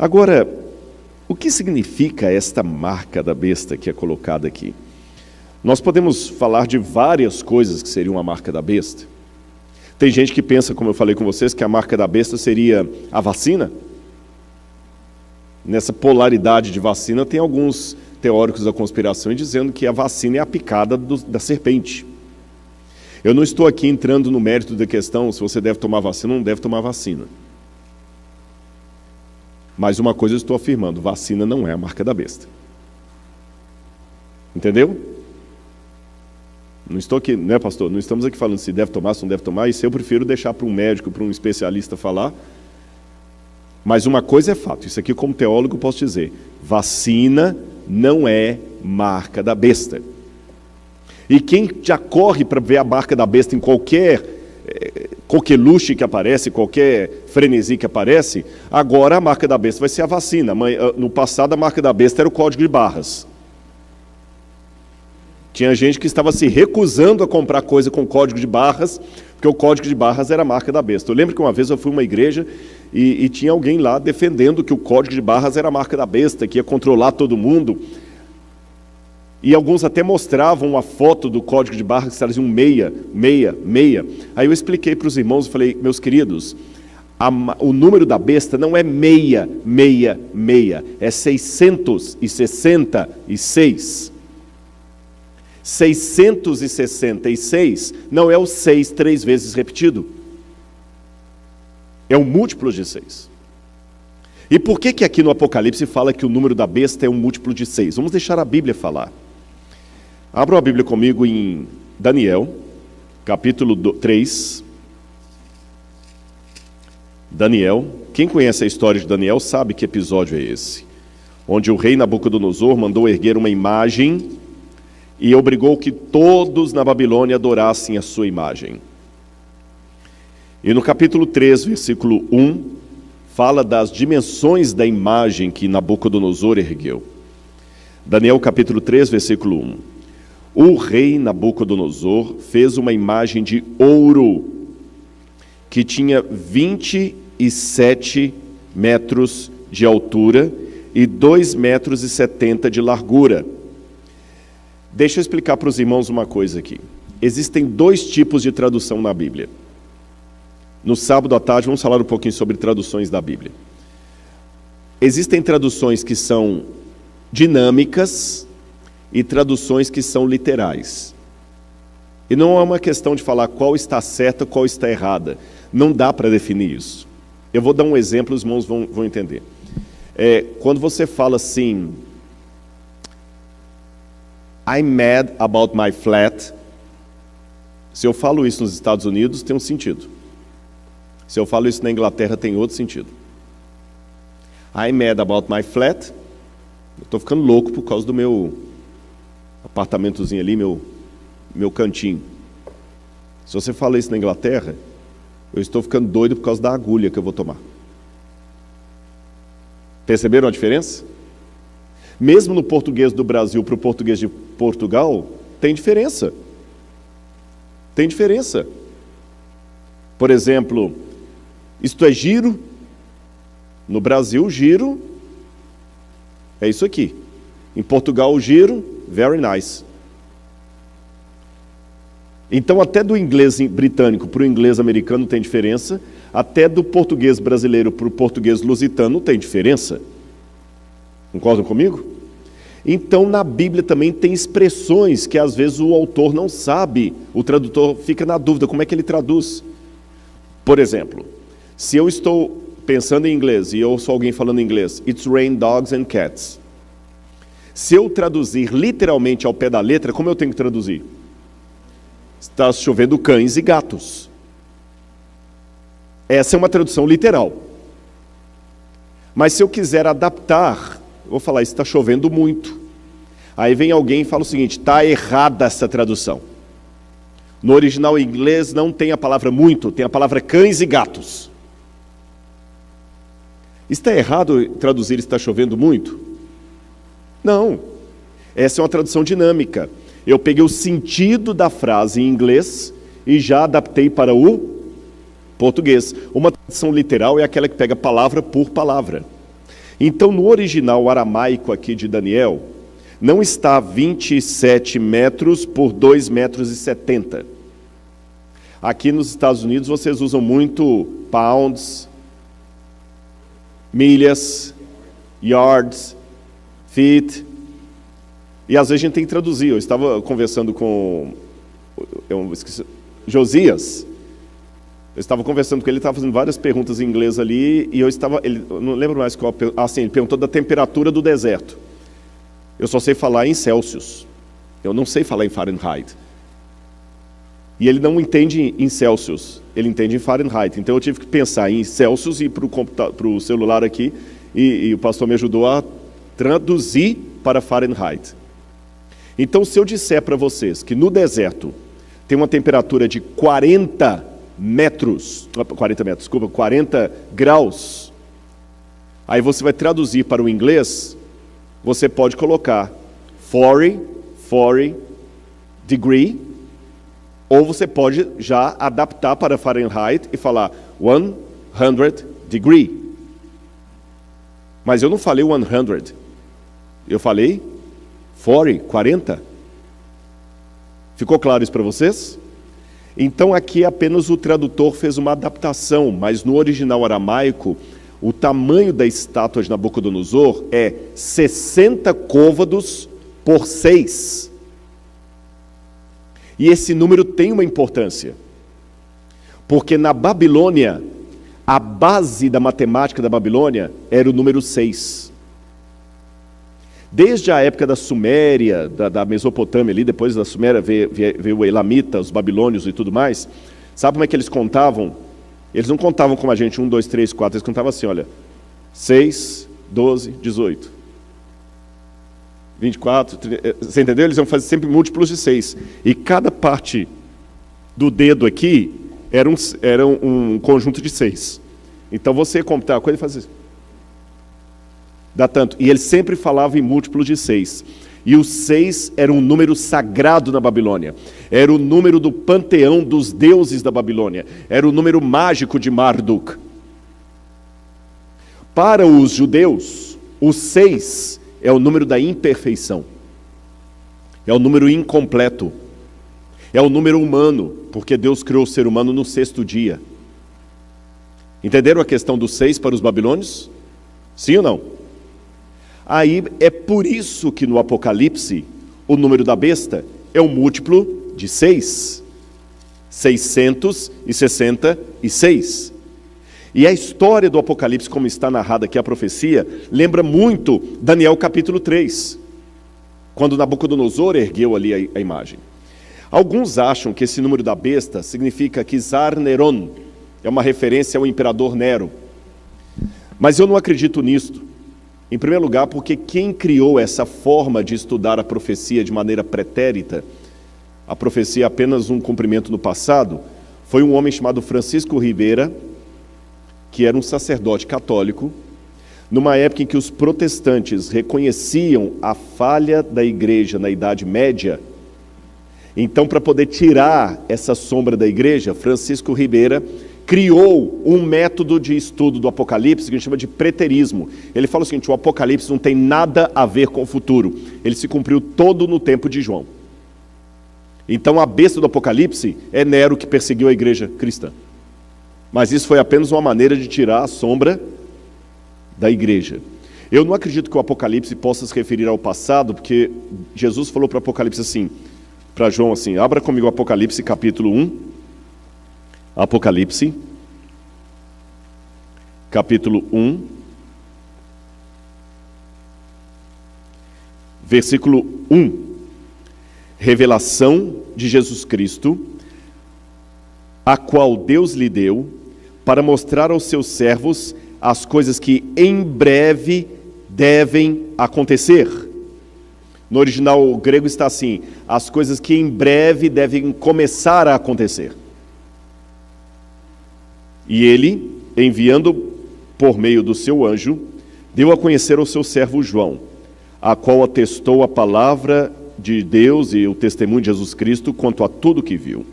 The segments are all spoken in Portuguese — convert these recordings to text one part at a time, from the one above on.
Agora, o que significa esta marca da besta que é colocada aqui? Nós podemos falar de várias coisas que seriam a marca da besta. Tem gente que pensa, como eu falei com vocês, que a marca da besta seria a vacina. Nessa polaridade de vacina, tem alguns teóricos da conspiração dizendo que a vacina é a picada da serpente. Eu não estou aqui entrando no mérito da questão se você deve tomar vacina ou não deve tomar vacina. Mas uma coisa eu estou afirmando, vacina não é a marca da besta. Entendeu? Não estou aqui, né, pastor? Não estamos aqui falando se deve tomar, se não deve tomar. Isso eu prefiro deixar para um médico, para um especialista falar. Mas uma coisa é fato, isso aqui como teólogo eu posso dizer, vacina não é marca da besta. E quem já corre para ver a marca da besta em qualquer coqueluche que aparece, qualquer frenesi que aparece, agora a marca da besta vai ser a vacina. No passado a marca da besta era o código de barras. Tinha gente que estava se recusando a comprar coisa com código de barras, porque o código de barras era a marca da besta. Eu lembro que uma vez eu fui a uma igreja e tinha alguém lá defendendo que o código de barras era a marca da besta, que ia controlar todo mundo. E alguns até mostravam uma foto do código de barras que trazia um 666. Aí eu expliquei para os irmãos e falei, meus queridos, o número da besta não é 666, é 666. 666 não é o 6 3 vezes repetido. É um múltiplo de 6. E por que aqui no Apocalipse fala que o número da besta é um múltiplo de 6? Vamos deixar a Bíblia falar. Abra a Bíblia comigo em Daniel, capítulo 3. Daniel, quem conhece a história de Daniel sabe que episódio é esse. Onde o rei Nabucodonosor mandou erguer uma imagem e obrigou que todos na Babilônia adorassem a sua imagem. E no capítulo 3, versículo 1, fala das dimensões da imagem que Nabucodonosor ergueu. Daniel capítulo 3, versículo 1. O rei Nabucodonosor fez uma imagem de ouro que tinha 27 metros de altura e 2,70 metros de largura. Deixa eu explicar para os irmãos uma coisa aqui. Existem dois tipos de tradução na Bíblia. No sábado à tarde vamos falar um pouquinho sobre traduções da Bíblia. Existem traduções que são dinâmicas e traduções que são literais. E não é uma questão de falar qual está certa, qual está errada. Não dá para definir isso. Eu vou dar um exemplo, os irmãos vão entender. Quando você fala assim, I'm mad about my flat. Se eu falo isso nos Estados Unidos, tem um sentido. Se eu falo isso na Inglaterra, tem outro sentido. I'm mad about my flat. Eu estou ficando louco por causa do meu apartamentozinho ali, meu cantinho. Se você fala isso na Inglaterra, eu estou ficando doido por causa da agulha que eu vou tomar. Perceberam a diferença? Mesmo no português do Brasil para o português de Portugal, tem diferença. Tem diferença. Por exemplo, isto é giro. No Brasil, giro é isso aqui. Em Portugal, giro, very nice. Então, até do inglês britânico para o inglês americano tem diferença. Até do português brasileiro para o português lusitano tem diferença. Concordam comigo? Então, na Bíblia também tem expressões que às vezes o autor não sabe, o tradutor fica na dúvida, como é que ele traduz? Por exemplo, se eu estou pensando em inglês e eu ouço alguém falando em inglês, It's rain dogs and cats. Se eu traduzir literalmente ao pé da letra, como eu tenho que traduzir? Está chovendo cães e gatos. Essa é uma tradução literal. Mas se eu quiser adaptar, eu vou falar, está chovendo muito. Aí vem alguém e fala o seguinte, está errada essa tradução. No original em inglês não tem a palavra muito, tem a palavra cães e gatos. Está errado traduzir está chovendo muito? Não. Essa é uma tradução dinâmica. Eu peguei o sentido da frase em inglês e já adaptei para o português. Uma tradução literal é aquela que pega palavra por palavra. Então, no original aramaico aqui de Daniel, não está 27 metros por 2,70 metros. Aqui nos Estados Unidos vocês usam muito pounds, milhas, yards, feet, e às vezes a gente tem que traduzir. Eu estava conversando com Josias, eu estava conversando com ele, estava fazendo várias perguntas em inglês ali, e eu não lembro mais qual, ele perguntou da temperatura do deserto. Eu só sei falar em Celsius, eu não sei falar em Fahrenheit. E ele não entende em Celsius, ele entende em Fahrenheit. Então eu tive que pensar em Celsius e ir para o celular aqui, e o pastor me ajudou a traduzir para Fahrenheit. Então, se eu disser para vocês que no deserto tem uma temperatura de 40 graus, aí você vai traduzir para o inglês, você pode colocar 40 degree, ou você pode já adaptar para Fahrenheit e falar 100 degree. Mas eu não falei 100, eu falei 40. Ficou claro isso para vocês? Então aqui apenas o tradutor fez uma adaptação, mas no original aramaico, o tamanho da estátua de Nabucodonosor é 60 côvados por 6. E esse número tem uma importância, porque na Babilônia, a base da matemática da Babilônia era o número 6. Desde a época da Suméria, da Mesopotâmia ali, depois da Suméria veio o Elamita, os babilônios e tudo mais. Sabe como é que eles contavam? Eles não contavam como a gente, 1, 2, 3, 4, eles contavam assim, olha, 6, 12, 18, 24, 30, você entendeu? Eles iam fazer sempre múltiplos de 6. E cada parte do dedo aqui era um conjunto de 6. Então você computar a coisa e fazer dá tanto. E ele sempre falava em múltiplos de 6. E o 6 era um número sagrado na Babilônia. Era o número do panteão dos deuses da Babilônia. Era o número mágico de Marduk. Para os judeus, o 6 é o número da imperfeição. É o número incompleto. É o número humano, porque Deus criou o ser humano no 6º dia. Entenderam a questão do 6 para os babilônios? Sim ou não? Aí é por isso que no Apocalipse, o número da besta é um múltiplo de 6. 666. E a história do Apocalipse, como está narrada aqui a profecia, lembra muito Daniel capítulo 3, quando Nabucodonosor ergueu ali a imagem. Alguns acham que esse número da besta significa que Tsar Neron é uma referência ao imperador Nero. Mas eu não acredito nisto. Em primeiro lugar, porque quem criou essa forma de estudar a profecia de maneira pretérita, a profecia é apenas um cumprimento no passado, foi um homem chamado Francisco Rivera, que era um sacerdote católico, numa época em que os protestantes reconheciam a falha da igreja na Idade Média. Então, para poder tirar essa sombra da igreja, Francisco Rivera criou um método de estudo do Apocalipse que a gente chama de preterismo. Ele fala o seguinte: o Apocalipse não tem nada a ver com o futuro. Ele se cumpriu todo no tempo de João. Então a besta do Apocalipse é Nero, que perseguiu a igreja cristã. Mas isso foi apenas uma maneira de tirar a sombra da igreja. Eu não acredito que o Apocalipse possa se referir ao passado, porque Jesus falou para o Apocalipse assim, para João assim, abra comigo o Apocalipse capítulo 1. Apocalipse, capítulo 1, versículo 1. Revelação de Jesus Cristo, a qual Deus lhe deu, para mostrar aos seus servos as coisas que em breve devem acontecer. No original grego está assim, as coisas que em breve devem começar a acontecer. E ele, enviando por meio do seu anjo, deu a conhecer ao seu servo João, a qual atestou a palavra de Deus e o testemunho de Jesus Cristo quanto a tudo que viu.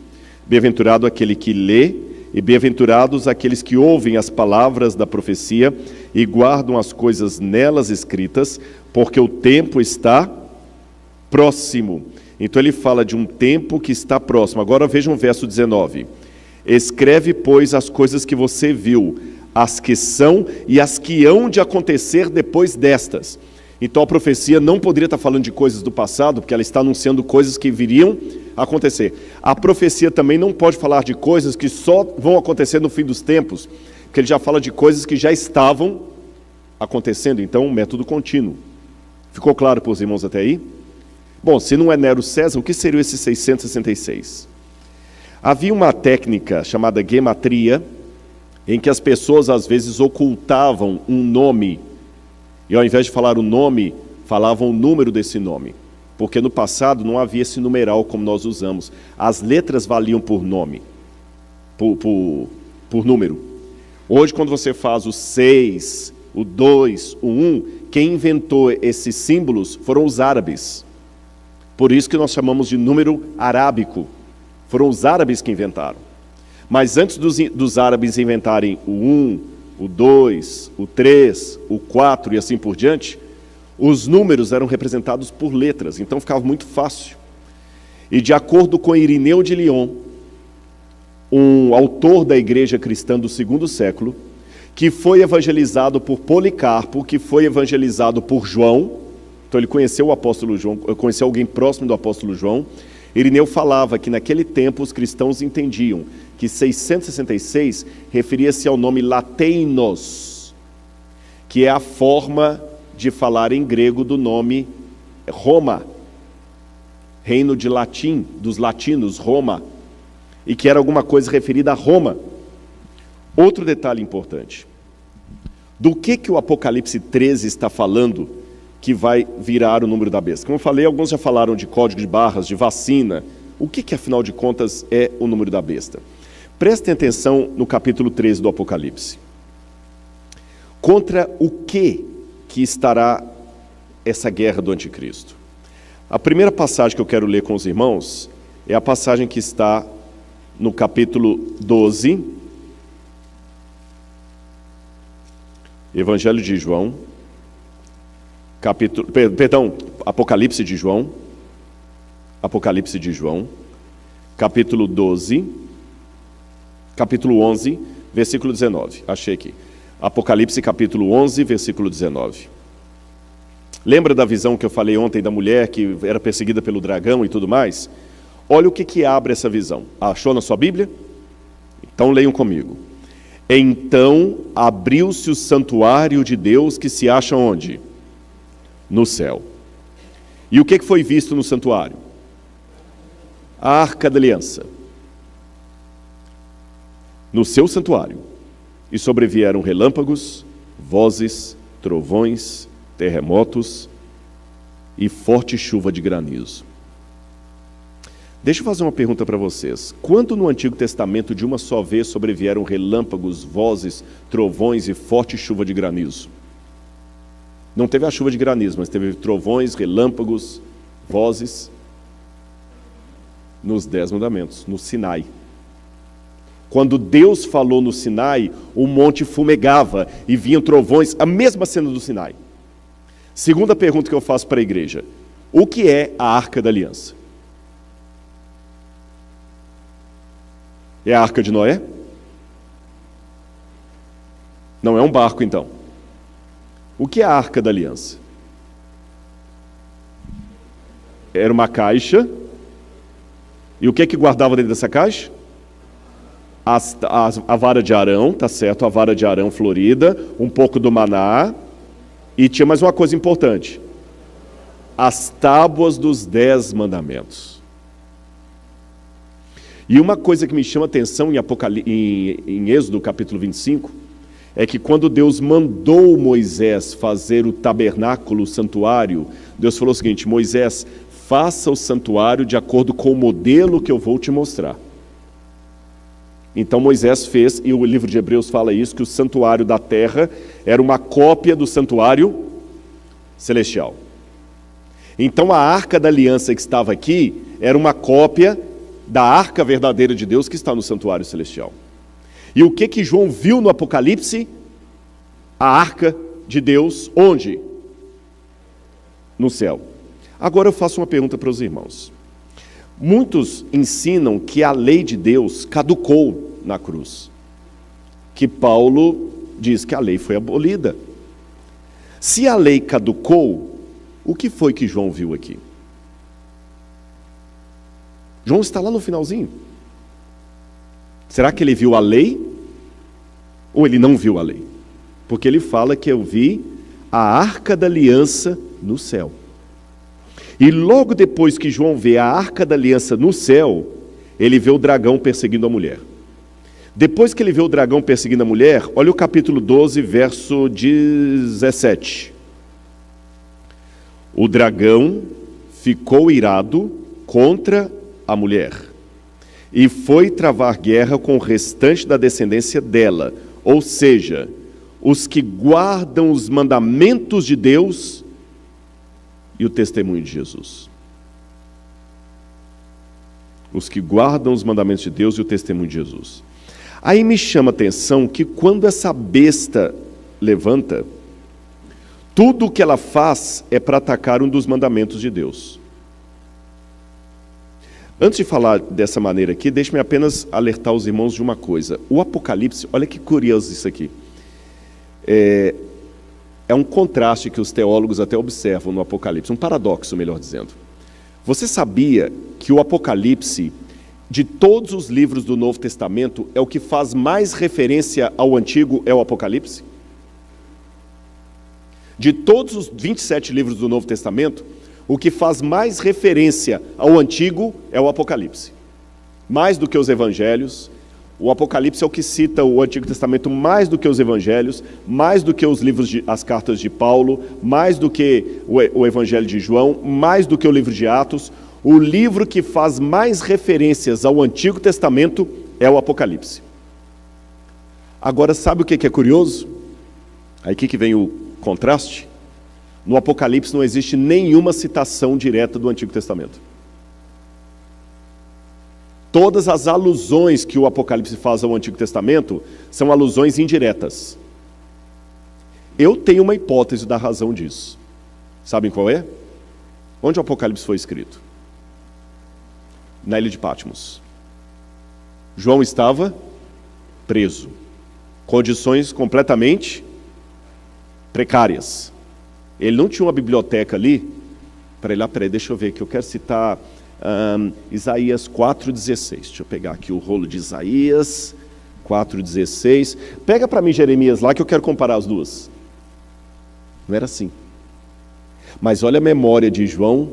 Bem-aventurado aquele que lê, e bem-aventurados aqueles que ouvem as palavras da profecia e guardam as coisas nelas escritas, porque o tempo está próximo. Então ele fala de um tempo que está próximo. Agora vejam o verso 19. Escreve, pois, as coisas que você viu, as que são e as que hão de acontecer depois destas. Então a profecia não poderia estar falando de coisas do passado, porque ela está anunciando coisas que viriam a acontecer. A profecia também não pode falar de coisas que só vão acontecer no fim dos tempos, porque ele já fala de coisas que já estavam acontecendo. Então, um método contínuo. Ficou claro para os irmãos até aí? Bom, se não é Nero César, o que seria esse 666? Havia uma técnica chamada gematria, em que as pessoas às vezes ocultavam um nome, e ao invés de falar o nome, falavam o número desse nome. Porque no passado não havia esse numeral como nós usamos. As letras valiam por nome, por número. Hoje, quando você faz o 6, o 2, o 1, quem inventou esses símbolos foram os árabes. Por isso que nós chamamos de número arábico. Foram os árabes que inventaram. Mas antes dos árabes inventarem o 1, o 2, o 3, o 4 e assim por diante, os números eram representados por letras, então ficava muito fácil. E de acordo com Irineu de Lyon, um autor da igreja cristã do segundo século, que foi evangelizado por Policarpo, que foi evangelizado por João, então ele conheceu o apóstolo João, conheceu alguém próximo do apóstolo João. Irineu falava que naquele tempo os cristãos entendiam que 666 referia-se ao nome lateinos, que é a forma de falar em grego do nome Roma, reino de latim, dos latinos, Roma, e que era alguma coisa referida a Roma. Outro detalhe importante, do que o Apocalipse 13 está falando que vai virar o número da besta? Como eu falei, alguns já falaram de código de barras, de vacina. O que afinal de contas é o número da besta? Prestem atenção no capítulo 13 do Apocalipse. Contra o que estará essa guerra do anticristo? A primeira passagem que eu quero ler com os irmãos é a passagem que está no capítulo 12, Evangelho de João, Apocalipse de João, capítulo 12, capítulo 11, versículo 19. Achei aqui. Apocalipse, capítulo 11, versículo 19. Lembra da visão que eu falei ontem da mulher que era perseguida pelo dragão e tudo mais? Olha o que abre essa visão. Achou na sua Bíblia? Então leiam comigo. Então abriu-se o santuário de Deus que se acha onde? No céu. E o que foi visto no santuário? A Arca da Aliança. No seu santuário. E sobrevieram relâmpagos, vozes, trovões, terremotos e forte chuva de granizo. Deixa eu fazer uma pergunta para vocês. Quando no Antigo Testamento de uma só vez sobrevieram relâmpagos, vozes, trovões e forte chuva de granizo? Não teve a chuva de granizo, mas teve trovões, relâmpagos, vozes nos 10 mandamentos, no Sinai. Quando Deus falou no Sinai, o monte fumegava e vinham trovões, a mesma cena do Sinai. Segunda pergunta que eu faço para a igreja: o que é a Arca da Aliança? É a Arca de Noé? Não é um barco, então. O que é a Arca da Aliança? Era uma caixa. E o que guardava dentro dessa caixa? A vara de Arão, tá certo? A vara de Arão florida, um pouco do maná. E tinha mais uma coisa importante: as tábuas dos 10 mandamentos. E uma coisa que me chama a atenção em Êxodo capítulo 25, é que quando Deus mandou Moisés fazer o tabernáculo, o santuário, Deus falou o seguinte: Moisés, faça o santuário de acordo com o modelo que eu vou te mostrar. Então Moisés fez, e o livro de Hebreus fala isso, que o santuário da terra era uma cópia do santuário celestial. Então a Arca da Aliança que estava aqui era uma cópia da Arca verdadeira de Deus que está no santuário celestial. E o que João viu no Apocalipse? a arca de Deus, onde? No céu. Agora eu faço uma pergunta para os irmãos. Muitos ensinam que a lei de Deus caducou na cruz, que Paulo diz que a lei foi abolida. Se a lei caducou, o que foi que João viu aqui? João está lá no finalzinho. Será que ele viu a lei? Ou ele não viu a lei? Porque ele fala que eu vi a arca da aliança no céu. E logo depois que João vê a arca da aliança no céu, ele vê o dragão perseguindo a mulher. Depois que ele vê o dragão perseguindo a mulher, olha o capítulo 12, verso 17. O dragão ficou irado contra a mulher e foi travar guerra com o restante da descendência dela, ou seja, os que guardam os mandamentos de Deus e o testemunho de Jesus. Os que guardam os mandamentos de Deus e o testemunho de Jesus. Aí me chama a atenção que quando essa besta levanta, tudo o que ela faz é para atacar um dos mandamentos de Deus. Antes de falar dessa maneira aqui, deixe-me apenas alertar os irmãos de uma coisa. O Apocalipse, olha que curioso isso aqui. É um contraste que os teólogos até observam no Apocalipse, um paradoxo, melhor dizendo. Você sabia que o Apocalipse, de todos os livros do Novo Testamento, é o que faz mais referência ao Antigo, é o Apocalipse? De todos os 27 livros do Novo Testamento, o que faz mais referência ao Antigo é o Apocalipse. Mais do que os Evangelhos, o Apocalipse é o que cita o Antigo Testamento mais do que os Evangelhos, mais do que os livros, as cartas de Paulo, mais do que o Evangelho de João, mais do que o livro de Atos. O livro que faz mais referências ao Antigo Testamento é o Apocalipse. Agora, sabe o que é curioso? Aí que vem o contraste. No Apocalipse não existe nenhuma citação direta do Antigo Testamento. Todas as alusões que o Apocalipse faz ao Antigo Testamento são alusões indiretas. Eu tenho uma hipótese da razão disso. Sabem qual é? Onde o Apocalipse foi escrito? Na ilha de Patmos. João estava preso. Condições completamente precárias. Ele não tinha uma biblioteca ali. Peraí, deixa eu ver aqui. Eu quero citar Isaías 4,16. Deixa eu pegar aqui o rolo de Isaías 4,16. Pega para mim Jeremias lá que eu quero comparar as duas. Não era assim. Mas olha a memória de João,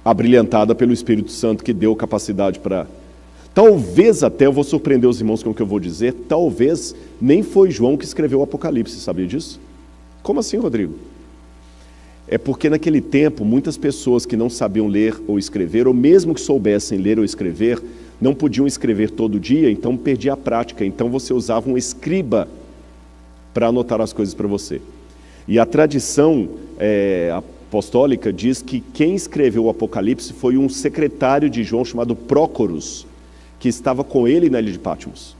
abrilhantada pelo Espírito Santo, que deu capacidade para... Talvez até, eu vou surpreender os irmãos com o que eu vou dizer, talvez nem foi João que escreveu o Apocalipse, sabia disso? Como assim, Rodrigo? É porque naquele tempo, muitas pessoas que não sabiam ler ou escrever, ou mesmo que soubessem ler ou escrever, não podiam escrever todo dia, então perdia a prática. Então você usava um escriba para anotar as coisas para você. E a tradição apostólica diz que quem escreveu o Apocalipse foi um secretário de João chamado Prócoros, que estava com ele na ilha de Patmos.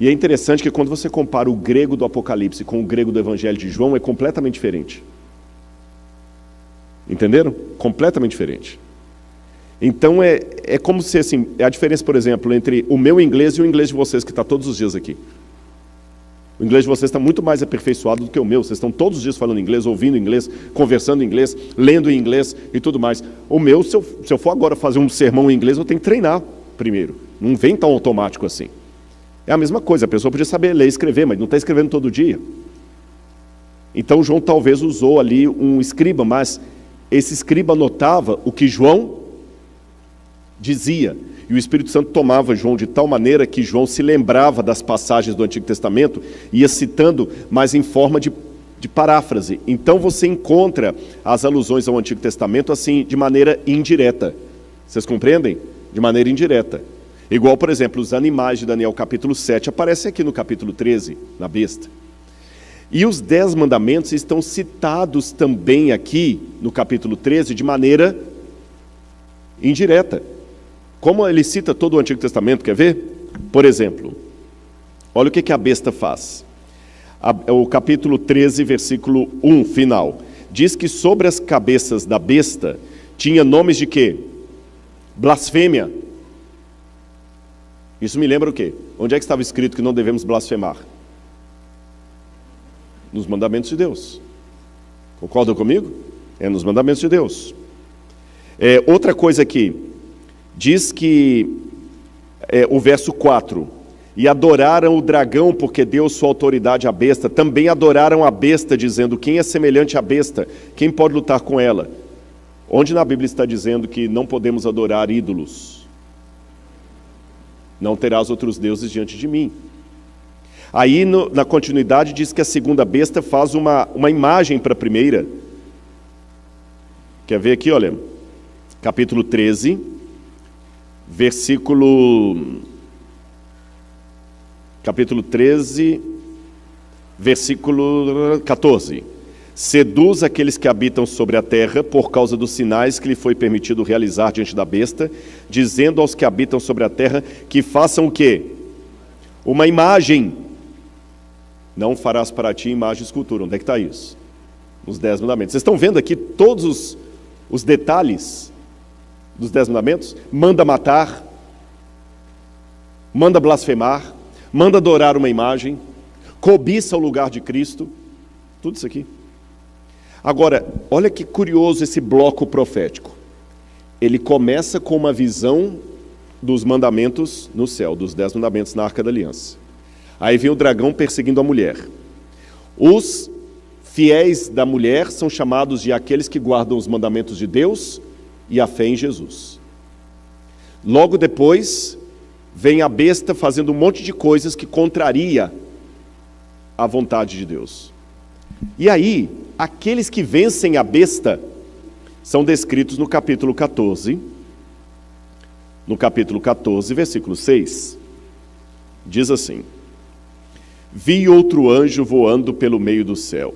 E é interessante que quando você compara o grego do Apocalipse com o grego do Evangelho de João, é completamente diferente. Entenderam? Completamente diferente. Então é como se assim, é a diferença, por exemplo, entre o meu inglês e o inglês de vocês, que está todos os dias aqui. O inglês de vocês está muito mais aperfeiçoado do que o meu. Vocês estão todos os dias falando inglês, ouvindo inglês, conversando em inglês, lendo em inglês e tudo mais. O meu, se eu for agora fazer um sermão em inglês, eu tenho que treinar primeiro. Não vem tão automático assim. É a mesma coisa, a pessoa podia saber ler e escrever, mas não está escrevendo todo dia. Então João talvez usou ali um escriba, mas esse escriba anotava o que João dizia. E o Espírito Santo tomava João de tal maneira que João se lembrava das passagens do Antigo Testamento e ia citando, mas em forma de paráfrase. Então você encontra as alusões ao Antigo Testamento assim, de maneira indireta. Vocês compreendem? De maneira indireta. Igual, por exemplo, os animais de Daniel capítulo 7 aparecem aqui no capítulo 13, na besta. E os 10 mandamentos estão citados também aqui no capítulo 13 de maneira indireta. Como ele cita todo o Antigo Testamento, quer ver? Por exemplo, olha o que a besta faz. O capítulo 13, versículo 1, final. Diz que sobre as cabeças da besta tinha nomes de quê? Blasfêmia. Isso me lembra o quê? Onde é que estava escrito que não devemos blasfemar? Nos mandamentos de Deus. Concordam comigo? É nos mandamentos de Deus. Outra coisa aqui, diz que, o verso 4, e adoraram o dragão porque deu sua autoridade à besta, também adoraram a besta, dizendo, quem é semelhante à besta? Quem pode lutar com ela? Onde na Bíblia está dizendo que não podemos adorar ídolos? Não terás outros deuses diante de mim. Aí, na continuidade, diz que a segunda besta faz uma imagem para a primeira. Quer ver aqui, olha, capítulo 13, capítulo 13, versículo 14. Seduz aqueles que habitam sobre a terra por causa dos sinais que lhe foi permitido realizar diante da besta, dizendo aos que habitam sobre a terra que façam o quê? Uma imagem. Não farás para ti imagem e escultura. Onde é que está isso? Nos 10 mandamentos. Vocês estão vendo aqui todos os detalhes dos 10 mandamentos? Manda matar, manda blasfemar, manda adorar uma imagem, cobiça o lugar de Cristo, tudo isso aqui. Agora, olha que curioso esse bloco profético. Ele começa com uma visão dos mandamentos no céu, dos 10 mandamentos na Arca da Aliança. Aí vem o dragão perseguindo a mulher. Os fiéis da mulher são chamados de aqueles que guardam os mandamentos de Deus e a fé em Jesus. Logo depois, vem a besta fazendo um monte de coisas que contraria a vontade de Deus. E aí, aqueles que vencem a besta são descritos no capítulo 14. No capítulo 14, versículo 6, diz assim: vi outro anjo voando pelo meio do céu,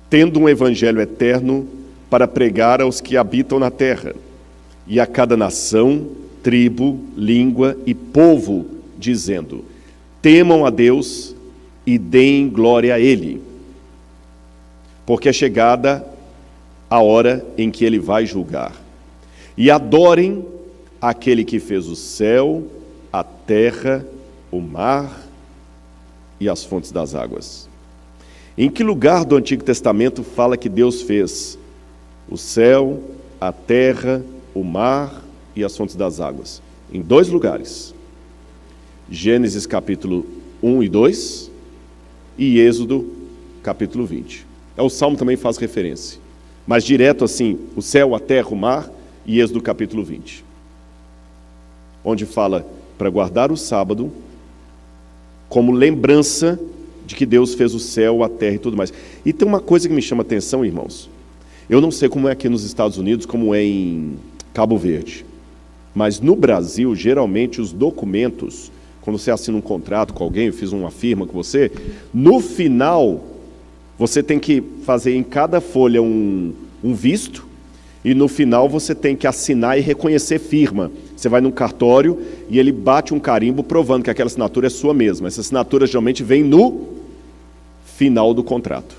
tendo um evangelho eterno para pregar aos que habitam na terra, e a cada nação, tribo, língua e povo, dizendo: temam a Deus e deem glória a Ele, porque é chegada a hora em que Ele vai julgar. E adorem aquele que fez o céu, a terra, o mar e as fontes das águas. Em que lugar do Antigo Testamento fala que Deus fez o céu, a terra, o mar e as fontes das águas? Em 2 lugares. Gênesis capítulo 1 e 2 e Êxodo capítulo 20. O Salmo também faz referência, mas direto assim, o céu, a terra, o mar e Êxodo capítulo 20. Onde fala para guardar o sábado como lembrança de que Deus fez o céu, a terra e tudo mais. E tem uma coisa que me chama a atenção, irmãos. Eu não sei como é aqui nos Estados Unidos, como é em Cabo Verde. Mas no Brasil, geralmente, os documentos, quando você assina um contrato com alguém, eu fiz uma firma com você, no final, você tem que fazer em cada folha um visto, e no final você tem que assinar e reconhecer firma. Você vai num cartório e ele bate um carimbo provando que aquela assinatura é sua mesma. Essa assinatura geralmente vem no final do contrato.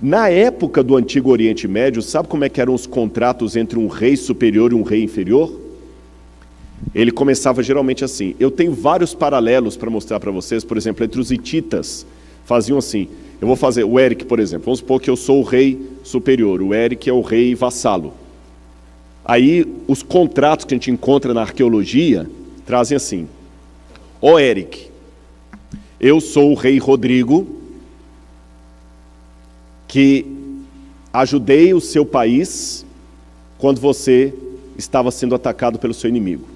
Na época do Antigo Oriente Médio, sabe como é que eram os contratos entre um rei superior e um rei inferior? Ele começava geralmente assim. Eu tenho vários paralelos para mostrar para vocês, por exemplo, entre os hititas. Faziam assim. Eu vou fazer, o Eric, por exemplo, vamos supor que eu sou o rei superior, o Eric é o rei vassalo. Aí, os contratos que a gente encontra na arqueologia trazem assim: ó Eric, eu sou o rei Rodrigo, que ajudei o seu país quando você estava sendo atacado pelo seu inimigo.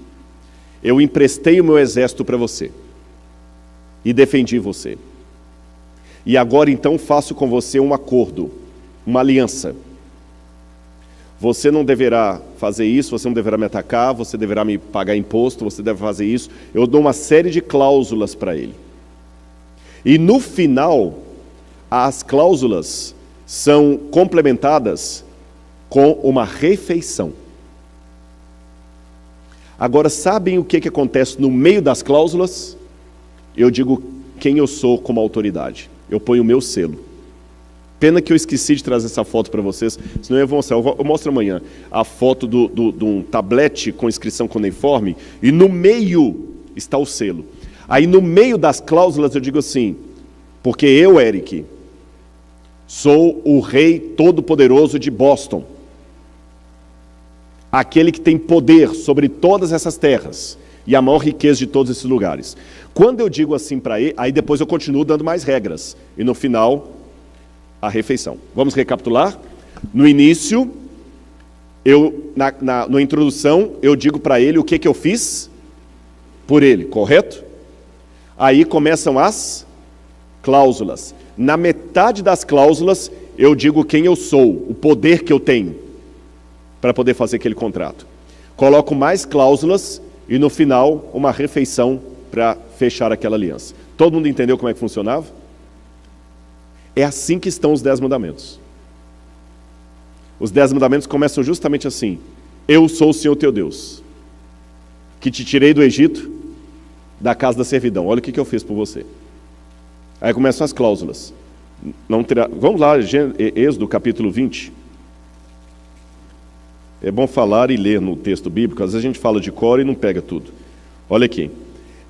Eu emprestei o meu exército para você e defendi você. E agora então faço com você um acordo, uma aliança. Você não deverá fazer isso, você não deverá me atacar, você deverá me pagar imposto, você deve fazer isso. Eu dou uma série de cláusulas para ele. E no final, as cláusulas são complementadas com uma refeição. Agora, sabem o que acontece no meio das cláusulas? Eu digo quem eu sou como autoridade. eu ponho o meu selo. Pena que eu esqueci de trazer essa foto para vocês, senão eu vou mostrar. Eu mostro amanhã a foto de um tablete com inscrição cuneiforme, e no meio está o selo. Aí no meio das cláusulas eu digo assim, porque eu, Eric, sou o rei todo-poderoso de Boston, aquele que tem poder sobre todas essas terras e a maior riqueza de todos esses lugares. Quando eu digo assim para ele, aí depois eu continuo dando mais regras, e no final, a refeição. Vamos recapitular? No início, na introdução, eu digo para ele o que eu fiz por ele, correto? Aí começam as cláusulas. Na metade das cláusulas, eu digo quem eu sou, o poder que eu tenho para poder fazer aquele contrato. Coloco mais cláusulas e no final, uma refeição para fechar aquela aliança. Todo mundo entendeu como é que funcionava? É assim que estão os 10 mandamentos. Os 10 mandamentos começam justamente assim: eu sou o Senhor teu Deus, que te tirei do Egito, da casa da servidão. Olha o que eu fiz por você. Aí começam as cláusulas. Vamos lá, Êxodo capítulo 20. É bom falar e ler no texto bíblico, às vezes a gente fala de cor e não pega tudo. Olha aqui.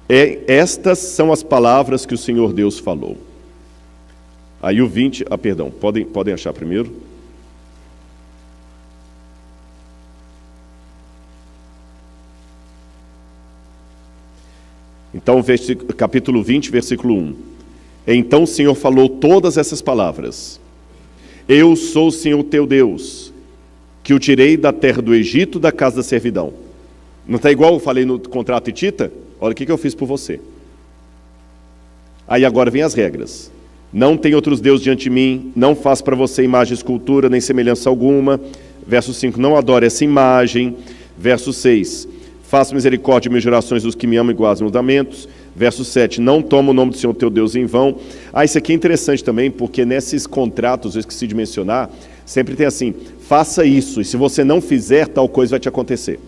Estas são as palavras que o Senhor Deus falou. Aí o 20, perdão, podem achar primeiro. Então, capítulo 20, versículo 1. Então o Senhor falou todas essas palavras. Eu sou o Senhor teu Deus, que o tirei da terra do Egito, da casa da servidão. Não está igual eu falei no contrato hitita? Olha o que eu fiz por você. Aí agora vem as regras. Não tem outros deuses diante de mim, não faça para você imagem, escultura, nem semelhança alguma. Verso 5, não adore essa imagem. Verso 6, faça misericórdia e minhas gerações dos que me amam e guardam os mandamentos. Verso 7, não toma o nome do Senhor teu Deus em vão. Isso aqui é interessante também, porque nesses contratos, eu esqueci de mencionar, sempre tem assim, faça isso, e se você não fizer, tal coisa vai te acontecer.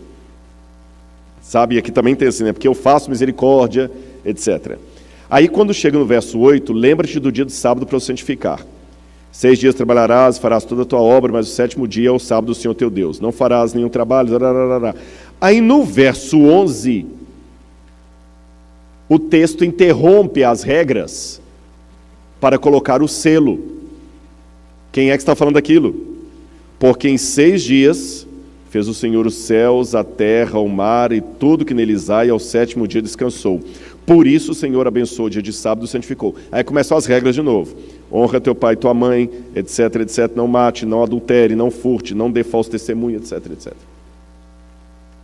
Sabe, e aqui também tem assim, né? Porque eu faço misericórdia, etc. Aí quando chega no verso 8, lembra-te do dia do sábado para o santificar. 6 dias trabalharás, farás toda a tua obra, mas o 7º dia é o sábado do Senhor teu Deus. Não farás nenhum trabalho. Aí no verso 11, o texto interrompe as regras para colocar o selo. Quem é que está falando aquilo? Porque em 6 dias fez o Senhor os céus, a terra, o mar e tudo que neles há, e ao 7º dia descansou. Por isso o Senhor abençoou o dia de sábado e santificou. Aí começam as regras de novo. Honra teu pai e tua mãe, etc, etc. Não mate, não adultere, não furte, não dê falso testemunho, etc, etc.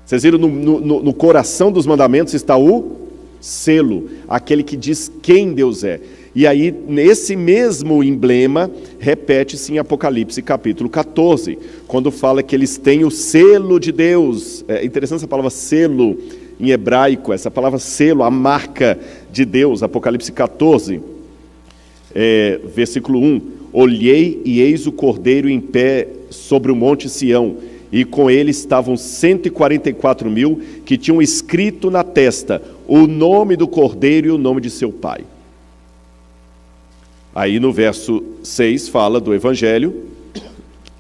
Vocês viram, no coração dos mandamentos está o selo, aquele que diz quem Deus é. E aí, nesse mesmo emblema, repete-se em Apocalipse capítulo 14, quando fala que eles têm o selo de Deus. É interessante essa palavra selo em hebraico, essa palavra selo, a marca de Deus. Apocalipse 14, versículo 1. Olhei e eis o Cordeiro em pé sobre o monte Sião, e com ele estavam 144.000 que tinham escrito na testa o nome do Cordeiro e o nome de seu pai. Aí no verso 6 fala do Evangelho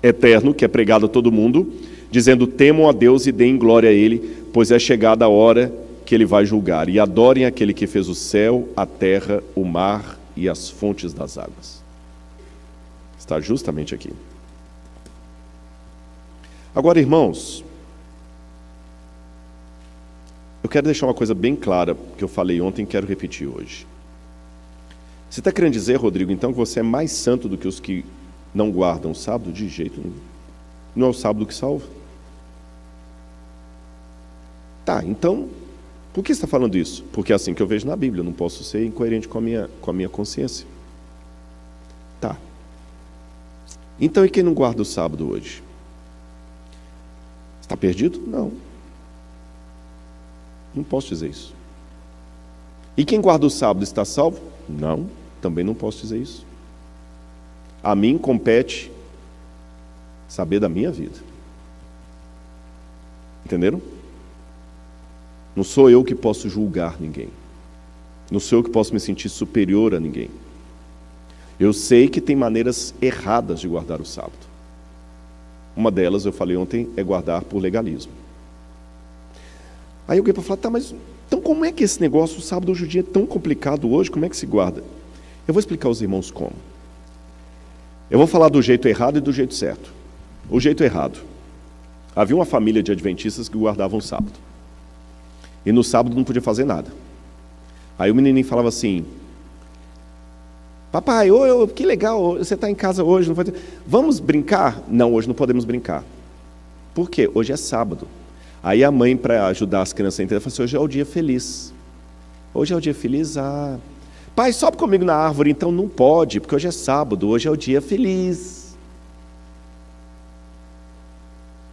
eterno, que é pregado a todo mundo, dizendo, temam a Deus e deem glória a Ele, pois é chegada a hora que Ele vai julgar. E adorem aquele que fez o céu, a terra, o mar e as fontes das águas. Está justamente aqui. Agora, irmãos, eu quero deixar uma coisa bem clara, que eu falei ontem e quero repetir hoje. Você está querendo dizer, Rodrigo, então, que você é mais santo do que os que não guardam o sábado? De jeito nenhum. Não é o sábado que salva? Tá, então, por que você está falando isso? Porque é assim que eu vejo na Bíblia, eu não posso ser incoerente com a minha consciência. Tá. Então, e quem não guarda o sábado hoje? Está perdido? Não. Não posso dizer isso. E quem guarda o sábado está salvo? Não, também não posso dizer isso. A mim compete saber da minha vida. Entenderam? Não sou eu que posso julgar ninguém. Não sou eu que posso me sentir superior a ninguém. Eu sei que tem maneiras erradas de guardar o sábado. Uma delas, eu falei ontem, é guardar por legalismo. Aí alguém pode falar, tá, mas então como é que esse negócio, o sábado hoje em dia é tão complicado hoje, como é que se guarda? Eu vou explicar aos irmãos como. Eu vou falar do jeito errado e do jeito certo. O jeito errado. Havia uma família de adventistas que guardavam o sábado. E no sábado não podia fazer nada. Aí o menininho falava assim, papai, que legal, você está em casa hoje, não vai ter... Vamos brincar? Não, hoje não podemos brincar. Por quê? Hoje é sábado. Aí a mãe, para ajudar as crianças a entender, falou assim, hoje é o dia feliz. Hoje é o dia feliz? Ah, pai, sobe comigo na árvore. Então não pode, porque hoje é sábado, hoje é o dia feliz.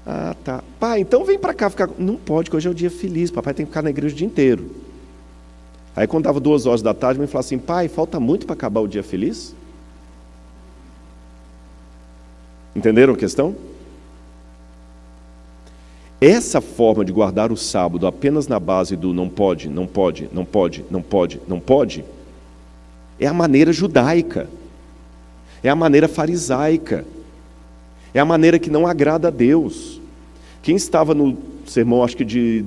Ah, tá. Pai, então vem para cá ficar... Não pode, porque hoje é o dia feliz, papai tem que ficar na igreja o dia inteiro. Aí quando dava 2 horas da tarde, a mãe falava assim, pai, falta muito para acabar o dia feliz? Entenderam a questão? Essa forma de guardar o sábado apenas na base do não pode, não pode, não pode, não pode, não pode, é a maneira judaica, é a maneira farisaica, é a maneira que não agrada a Deus. Quem estava no sermão, acho que de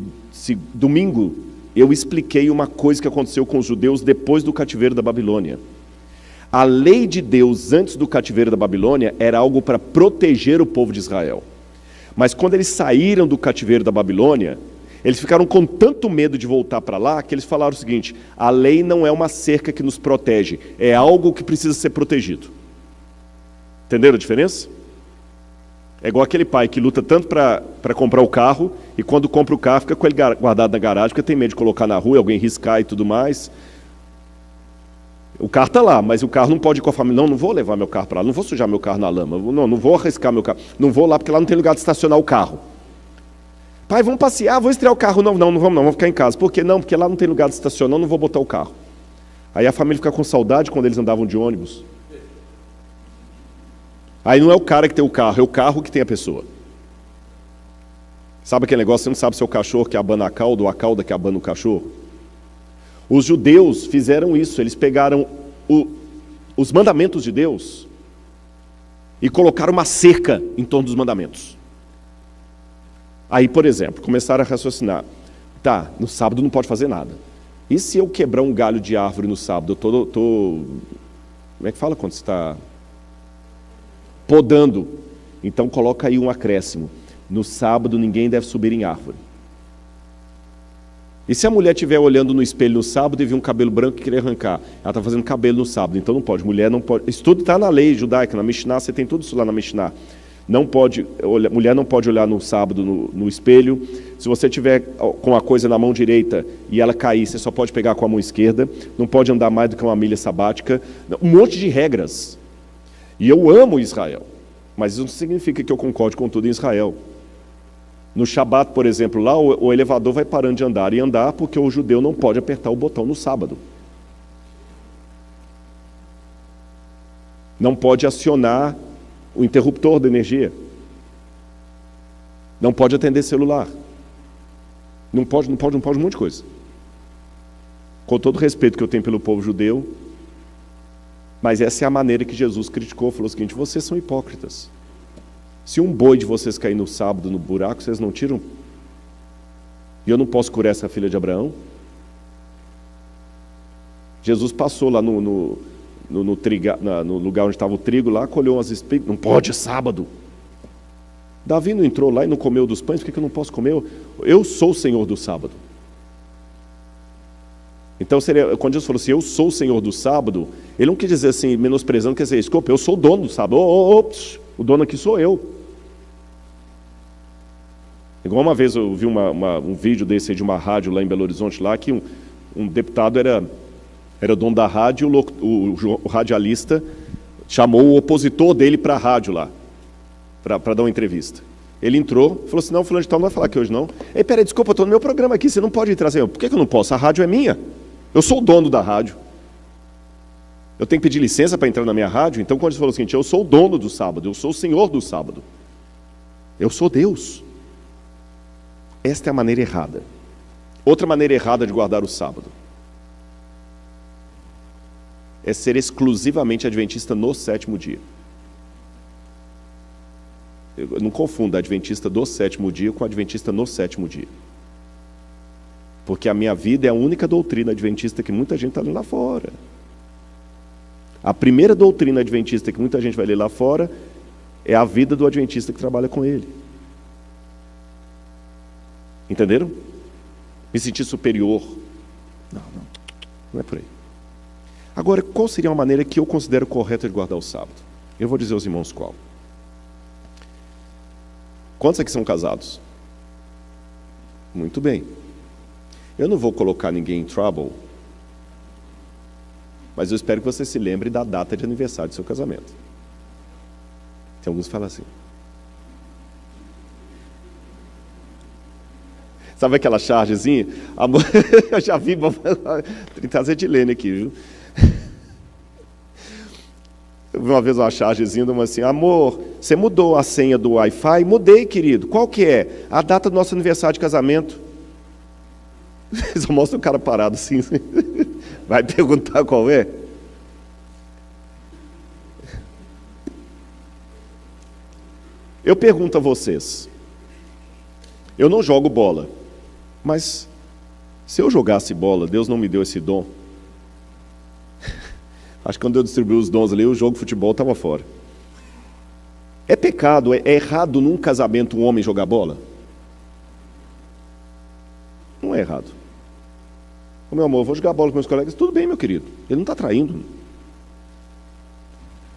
domingo, eu expliquei uma coisa que aconteceu com os judeus depois do cativeiro da Babilônia. A lei de Deus antes do cativeiro da Babilônia era algo para proteger o povo de Israel. Mas quando eles saíram do cativeiro da Babilônia, eles ficaram com tanto medo de voltar para lá, que eles falaram o seguinte, a lei não é uma cerca que nos protege, é algo que precisa ser protegido. Entenderam a diferença? É igual aquele pai que luta tanto para comprar o carro, e quando compra o carro fica com ele guardado na garagem, porque tem medo de colocar na rua, alguém riscar e tudo mais. O carro está lá, mas o carro não pode ir com a família. Não vou levar meu carro para lá, não vou sujar meu carro na lama, não vou arriscar meu carro, não vou lá porque lá não tem lugar de estacionar o carro. Pai, vamos passear, vou estrear o carro. Não vamos ficar em casa. Por que não? Porque lá não tem lugar de estacionar, não vou botar o carro. Aí a família fica com saudade quando eles andavam de ônibus. Aí não é o cara que tem o carro, é o carro que tem a pessoa. Sabe aquele negócio, você não sabe se é o cachorro que abana a cauda ou a cauda que abana o cachorro? Os judeus fizeram isso, eles pegaram os mandamentos de Deus e colocaram uma cerca em torno dos mandamentos. Aí, por exemplo, começaram a raciocinar, tá, no sábado não pode fazer nada. E se eu quebrar um galho de árvore no sábado, eu tô como é que fala quando você está podando? Então coloca aí um acréscimo, no sábado ninguém deve subir em árvore. E se a mulher estiver olhando no espelho no sábado e vir um cabelo branco e querer arrancar? Ela está fazendo cabelo no sábado, então não pode. Mulher não pode. Isso tudo está na lei judaica, na Mishnah, você tem tudo isso lá na Mishnah. Não pode, mulher não pode olhar no sábado no espelho. Se você estiver com a coisa na mão direita e ela cair, você só pode pegar com a mão esquerda. Não pode andar mais do que uma milha sabática. Um monte de regras. E eu amo Israel, mas isso não significa que eu concorde com tudo em Israel. No Shabat, por exemplo, lá o elevador vai parando de andar e andar porque o judeu não pode apertar o botão no sábado. Não pode acionar o interruptor da energia. Não pode atender celular. Não pode um monte de coisa. Com todo o respeito que eu tenho pelo povo judeu, mas essa é a maneira que Jesus criticou, falou o seguinte, vocês são hipócritas. Se um boi de vocês cair no sábado no buraco, vocês não tiram? E eu não posso curar essa filha de Abraão? Jesus passou lá no lugar onde estava o trigo, lá, colheu umas espigas. Não pode, é sábado. Davi não entrou lá e não comeu dos pães, por que eu não posso comer? Eu sou o Senhor do sábado. Então, quando Jesus falou assim, eu sou o Senhor do sábado, ele não quis dizer assim, menosprezando, quer dizer, desculpa, eu sou o dono do sábado. O dono aqui sou eu. Igual uma vez eu vi um vídeo desse aí de uma rádio lá em Belo Horizonte, lá que um deputado era dono da rádio, o radialista chamou o opositor dele para a rádio lá, para dar uma entrevista. Ele entrou, falou assim, não, fulano de tal não vai falar aqui hoje não. Ei, peraí, desculpa, eu estou no meu programa aqui, você não pode entrar assim. Por que eu não posso? A rádio é minha. Eu sou o dono da rádio. Eu tenho que pedir licença para entrar na minha rádio? Então quando ele falou o seguinte, eu sou o dono do sábado, eu sou o Senhor do sábado. Eu sou Deus. Esta é a maneira errada. Outra maneira errada de guardar o sábado. é ser exclusivamente adventista no sétimo dia. Eu não confunda adventista do sétimo dia com adventista no sétimo dia. Porque a minha vida é a única doutrina adventista que muita gente está lendo lá fora. A primeira doutrina adventista que muita gente vai ler lá fora é a vida do adventista que trabalha com ele. Entenderam? Me sentir superior. Não é por aí. Agora, qual seria uma maneira que eu considero correta de guardar o sábado? Eu vou dizer aos irmãos qual. Quantos aqui são casados? Muito bem. Eu não vou colocar ninguém em trouble, mas eu espero que você se lembre da data de aniversário do seu casamento. Tem alguns que falam assim. Sabe aquela chargezinha? Amor, eu já vi, vou trazer de Lene aqui, viu? Eu vi uma vez uma chargezinha, uma assim, amor, você mudou a senha do Wi-Fi? Mudei, querido. Qual que é? A data do nosso aniversário de casamento. Só mostra o cara parado assim. Vai perguntar qual é? Eu pergunto a vocês. Eu não jogo bola. Mas se eu jogasse bola, Deus não me deu esse dom. Acho que quando eu distribuí os dons ali, o jogo de futebol estava fora. É pecado, é errado num casamento um homem jogar bola? Não é errado. Ô, meu amor, eu vou jogar bola com meus colegas. Tudo bem, meu querido. Ele não está traindo.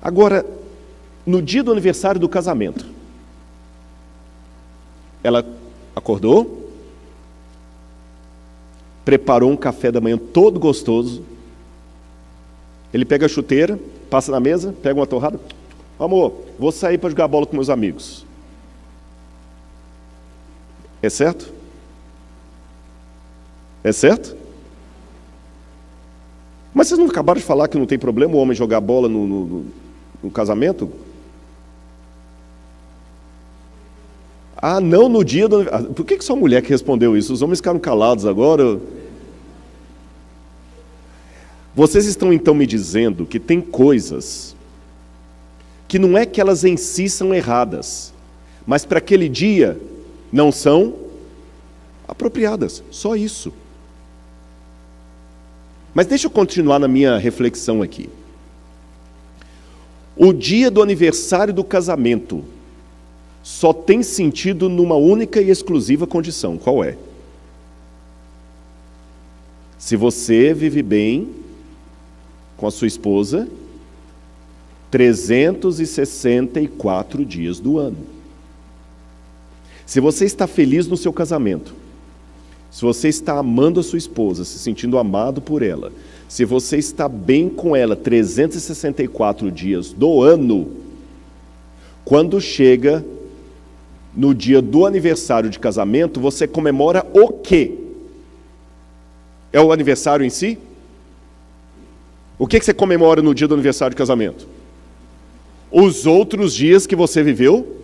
Agora, no dia do aniversário do casamento, ela acordou, preparou um café da manhã todo gostoso. Ele pega a chuteira, passa na mesa, pega uma torrada. Amor, vou sair para jogar bola com meus amigos. É certo? É certo? Mas vocês não acabaram de falar que não tem problema o homem jogar bola no casamento? Ah, não, no dia do... Por que só a mulher que respondeu isso? Os homens ficaram calados agora. Vocês estão então me dizendo que tem coisas que não é que elas em si são erradas, mas para aquele dia não são apropriadas. Só isso. Mas deixa eu continuar na minha reflexão aqui. O dia do aniversário do casamento só tem sentido numa única e exclusiva condição. Qual é? Se você vive bem com a sua esposa 364 dias do ano. Se você está feliz no seu casamento, se você está amando a sua esposa, se sentindo amado por ela, se você está bem com ela 364 dias do ano, quando chega no dia do aniversário de casamento, você comemora o quê? É o aniversário em si? O que você comemora no dia do aniversário de casamento? Os outros dias que você viveu?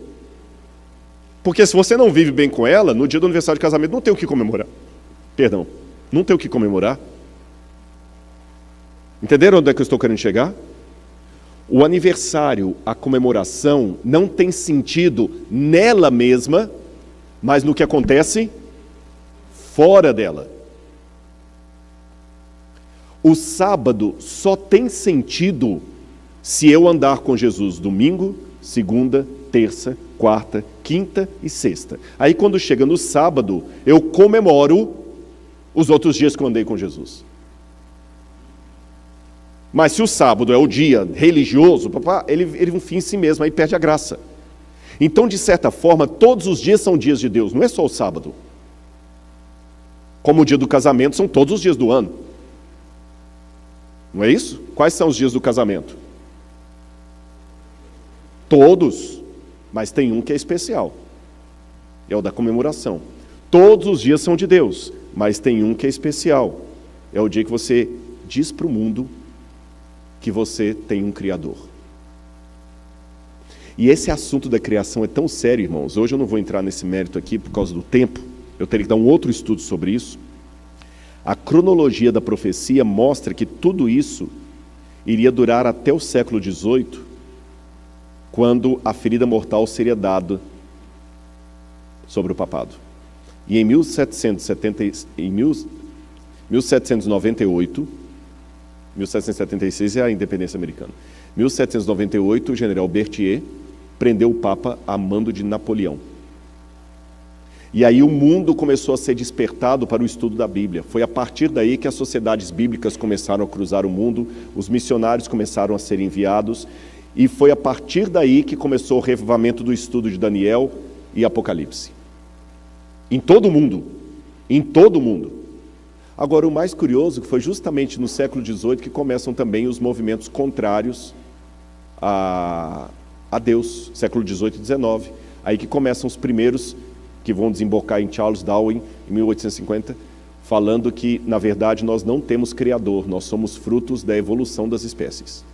Porque se você não vive bem com ela, no dia do aniversário de casamento não tem o que comemorar. Perdão, não tem o que comemorar. Entenderam onde é que eu estou querendo chegar? O aniversário, a comemoração, não tem sentido nela mesma, mas no que acontece fora dela. O sábado só tem sentido se eu andar com Jesus domingo, segunda, terça, quarta, quinta e sexta. Aí quando chega no sábado, eu comemoro os outros dias que eu andei com Jesus. Mas se o sábado é o dia religioso, ele é um fim em si mesmo, aí perde a graça. Então, de certa forma, todos os dias são dias de Deus, não é só o sábado. Como o dia do casamento, são todos os dias do ano. Não é isso? Quais são os dias do casamento? Todos, mas tem um que é especial. É o da comemoração. Todos os dias são de Deus, mas tem um que é especial. É o dia que você diz para o mundo que você tem um Criador. E esse assunto da criação é tão sério, irmãos. Hoje eu não vou entrar nesse mérito aqui por causa do tempo. Eu teria que dar um outro estudo sobre isso. A cronologia da profecia mostra que tudo isso iria durar até o século XVIII, quando a ferida mortal seria dada sobre o papado. E em 1798, 1776 é a independência americana. 1798, o general Berthier prendeu o Papa a mando de Napoleão. E aí o mundo começou a ser despertado para o estudo da Bíblia. Foi a partir daí que as sociedades bíblicas começaram a cruzar o mundo, os missionários começaram a ser enviados, e foi a partir daí que começou o revivamento do estudo de Daniel e Apocalipse. Em todo o mundo. Em todo o mundo. Agora, o mais curioso que foi justamente no século XVIII que começam também os movimentos contrários a Deus, século XVIII e XIX. Aí que começam os primeiros que vão desembocar em Charles Darwin, em 1850, falando que, na verdade, nós não temos criador, nós somos frutos da evolução das espécies.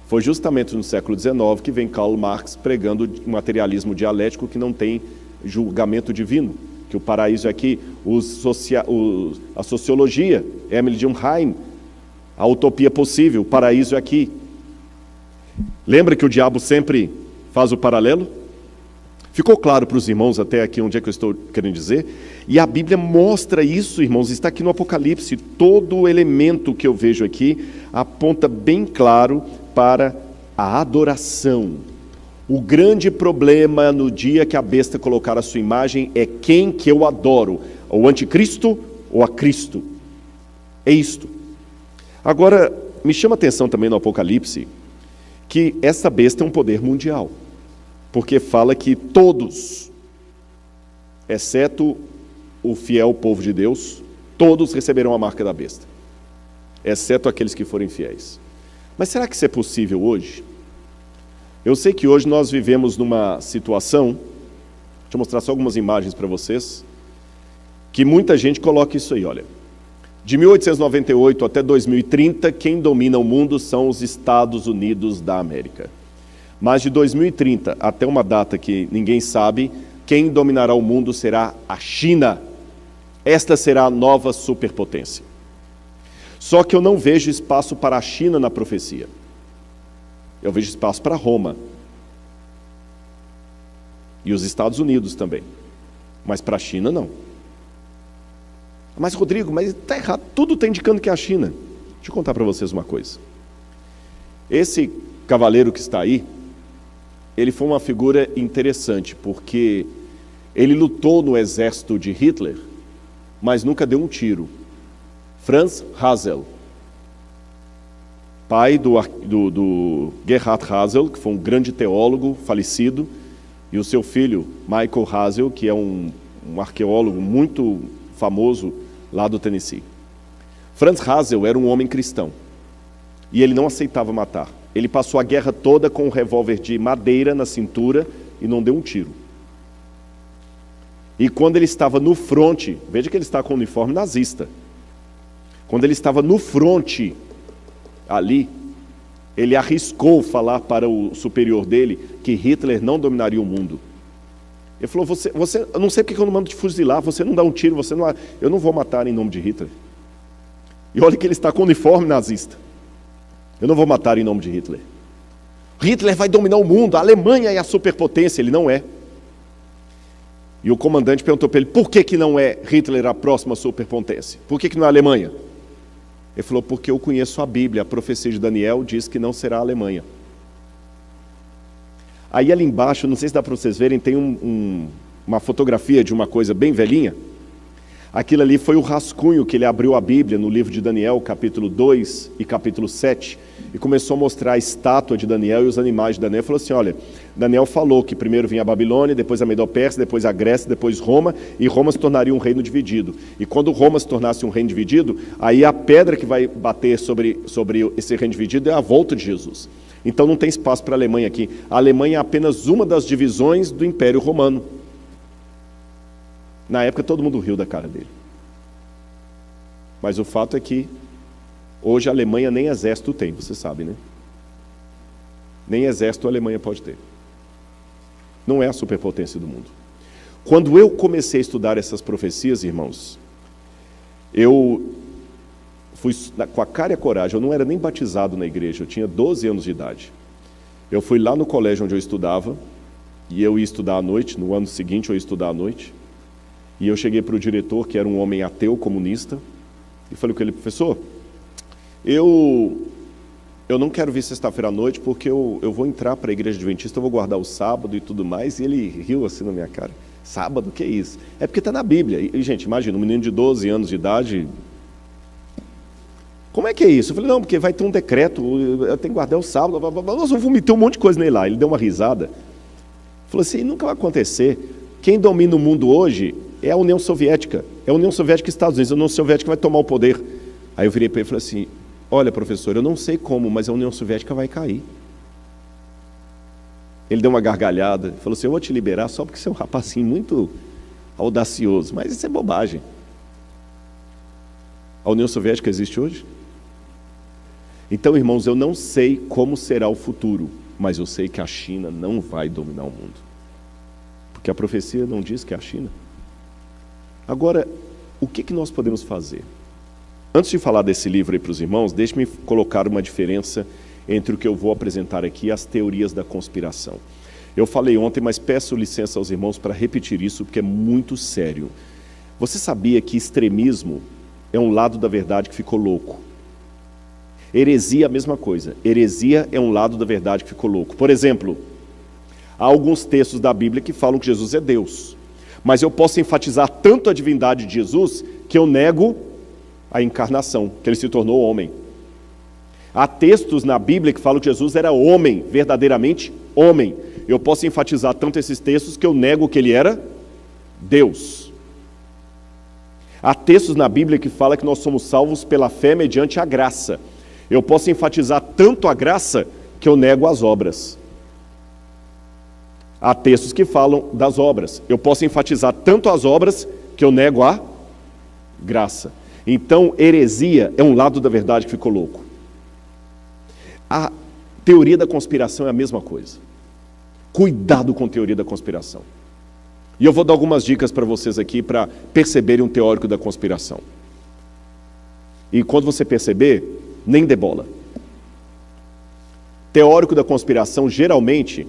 Foi justamente no século XIX que vem Karl Marx pregando o materialismo dialético que não tem julgamento divino, que o paraíso é aqui, a sociologia, Emile Durkheim, a utopia possível, o paraíso é aqui. Lembra que o diabo sempre faz o paralelo? Ficou claro para os irmãos até aqui onde é que eu estou querendo dizer? E a Bíblia mostra isso, irmãos, está aqui no Apocalipse. Todo o elemento que eu vejo aqui aponta bem claro para a adoração. O grande problema no dia que a besta colocar a sua imagem é quem que eu adoro, o anticristo ou a Cristo. É isto. Agora, me chama a atenção também no Apocalipse que essa besta é um poder mundial. Porque fala que todos, exceto o fiel povo de Deus, todos receberão a marca da besta, exceto aqueles que forem fiéis. Mas será que isso é possível hoje? Eu sei que hoje nós vivemos numa situação, deixa eu mostrar só algumas imagens para vocês, que muita gente coloca isso aí, olha. De 1898 até 2030, quem domina o mundo são os Estados Unidos da América. Mas de 2030 até uma data que ninguém sabe, quem dominará o mundo será a China. Esta será a nova superpotência. Só que eu não vejo espaço para a China na profecia. Eu vejo espaço para Roma. E os Estados Unidos também. Mas para a China, não. Mas, Rodrigo, mas está errado. Tudo está indicando que é a China. Deixa eu contar para vocês uma coisa. Esse cavaleiro que está aí, ele foi uma figura interessante, porque ele lutou no exército de Hitler, mas nunca deu um tiro. Franz Hasel, pai do Gerhard Hasel, que foi um grande teólogo falecido, e o seu filho, Michael Hasel, que é um arqueólogo muito famoso lá do Tennessee. Franz Hasel era um homem cristão, e ele não aceitava matar. Ele passou a guerra toda com um revólver de madeira na cintura e não deu um tiro. E quando ele estava no fronte, veja que ele está com o uniforme nazista. Quando ele estava no fronte, ali, ele arriscou falar para o superior dele que Hitler não dominaria o mundo. Ele falou, você, eu não sei porque eu não mando te fuzilar, você não dá um tiro, eu não vou matar em nome de Hitler. E olha que ele está com o uniforme nazista. Eu não vou matar em nome de Hitler. Hitler vai dominar o mundo, a Alemanha é a superpotência. Ele não é. E o comandante perguntou para ele, por que não é Hitler a próxima superpotência? Por que não é a Alemanha? Ele falou, porque eu conheço a Bíblia, a profecia de Daniel diz que não será a Alemanha. Aí ali embaixo, não sei se dá para vocês verem, tem uma fotografia de uma coisa bem velhinha. Aquilo ali foi o rascunho que ele abriu a Bíblia no livro de Daniel, capítulo 2 e capítulo 7, e começou a mostrar a estátua de Daniel e os animais de Daniel. Ele falou assim, olha, Daniel falou que primeiro vinha a Babilônia, depois a Medo-Pérsia, depois a Grécia, depois Roma, e Roma se tornaria um reino dividido. E quando Roma se tornasse um reino dividido, aí a pedra que vai bater sobre esse reino dividido é a volta de Jesus. Então não tem espaço para a Alemanha aqui. A Alemanha é apenas uma das divisões do Império Romano. Na época todo mundo riu da cara dele. Mas o fato é que hoje a Alemanha nem exército tem, você sabe, né? Nem exército a Alemanha pode ter. Não é a superpotência do mundo. Quando eu comecei a estudar essas profecias, irmãos, eu fui com a cara e a coragem. Eu não era nem batizado na igreja, eu tinha 12 anos de idade. Eu fui lá no colégio onde eu estudava, e eu ia estudar à noite. No ano seguinte eu ia estudar à noite, e eu cheguei para o diretor, que era um homem ateu, comunista, e falei com ele: professor, eu não quero vir sexta-feira à noite, porque eu vou entrar para a igreja adventista, eu vou guardar o sábado e tudo mais. E ele riu assim na minha cara: sábado? Que é isso? É porque está na Bíblia. E, gente, imagina, um menino de 12 anos de idade, como é que é isso? Eu falei: não, porque vai ter um decreto, eu tenho que guardar o sábado, nós vamos meter um monte de coisa nele lá. Ele deu uma risada, falou assim: nunca vai acontecer. Quem domina o mundo hoje é a União Soviética, é a União Soviética e Estados Unidos, a União Soviética vai tomar o poder. Aí eu virei para ele e falei assim: olha, professor, eu não sei como, mas a União Soviética vai cair. Ele deu uma gargalhada, falou assim: eu vou te liberar só porque você é um rapazinho muito audacioso, mas isso é bobagem. A União Soviética existe hoje? Então, irmãos, eu não sei como será o futuro, mas eu sei que a China não vai dominar o mundo, porque a profecia não diz que é a China. Agora, o que nós podemos fazer? Antes de falar desse livro aí para os irmãos, deixe-me colocar uma diferença entre o que eu vou apresentar aqui e as teorias da conspiração. Eu falei ontem, mas peço licença aos irmãos para repetir isso, porque é muito sério. Você sabia que extremismo é um lado da verdade que ficou louco? Heresia é a mesma coisa. Heresia é um lado da verdade que ficou louco. Por exemplo, há alguns textos da Bíblia que falam que Jesus é Deus, mas eu posso enfatizar tanto a divindade de Jesus que eu nego a encarnação, que ele se tornou homem. Há textos na Bíblia que falam que Jesus era homem, verdadeiramente homem. Eu posso enfatizar tanto esses textos que eu nego que ele era Deus. Há textos na Bíblia que falam que nós somos salvos pela fé mediante a graça. Eu posso enfatizar tanto a graça que eu nego as obras. Há textos que falam das obras. Eu posso enfatizar tanto as obras que eu nego a graça. Então, heresia é um lado da verdade que ficou louco. A teoria da conspiração é a mesma coisa. Cuidado com a teoria da conspiração. E eu vou dar algumas dicas para vocês aqui para perceberem um teórico da conspiração. E quando você perceber, nem dê bola. Teórico da conspiração geralmente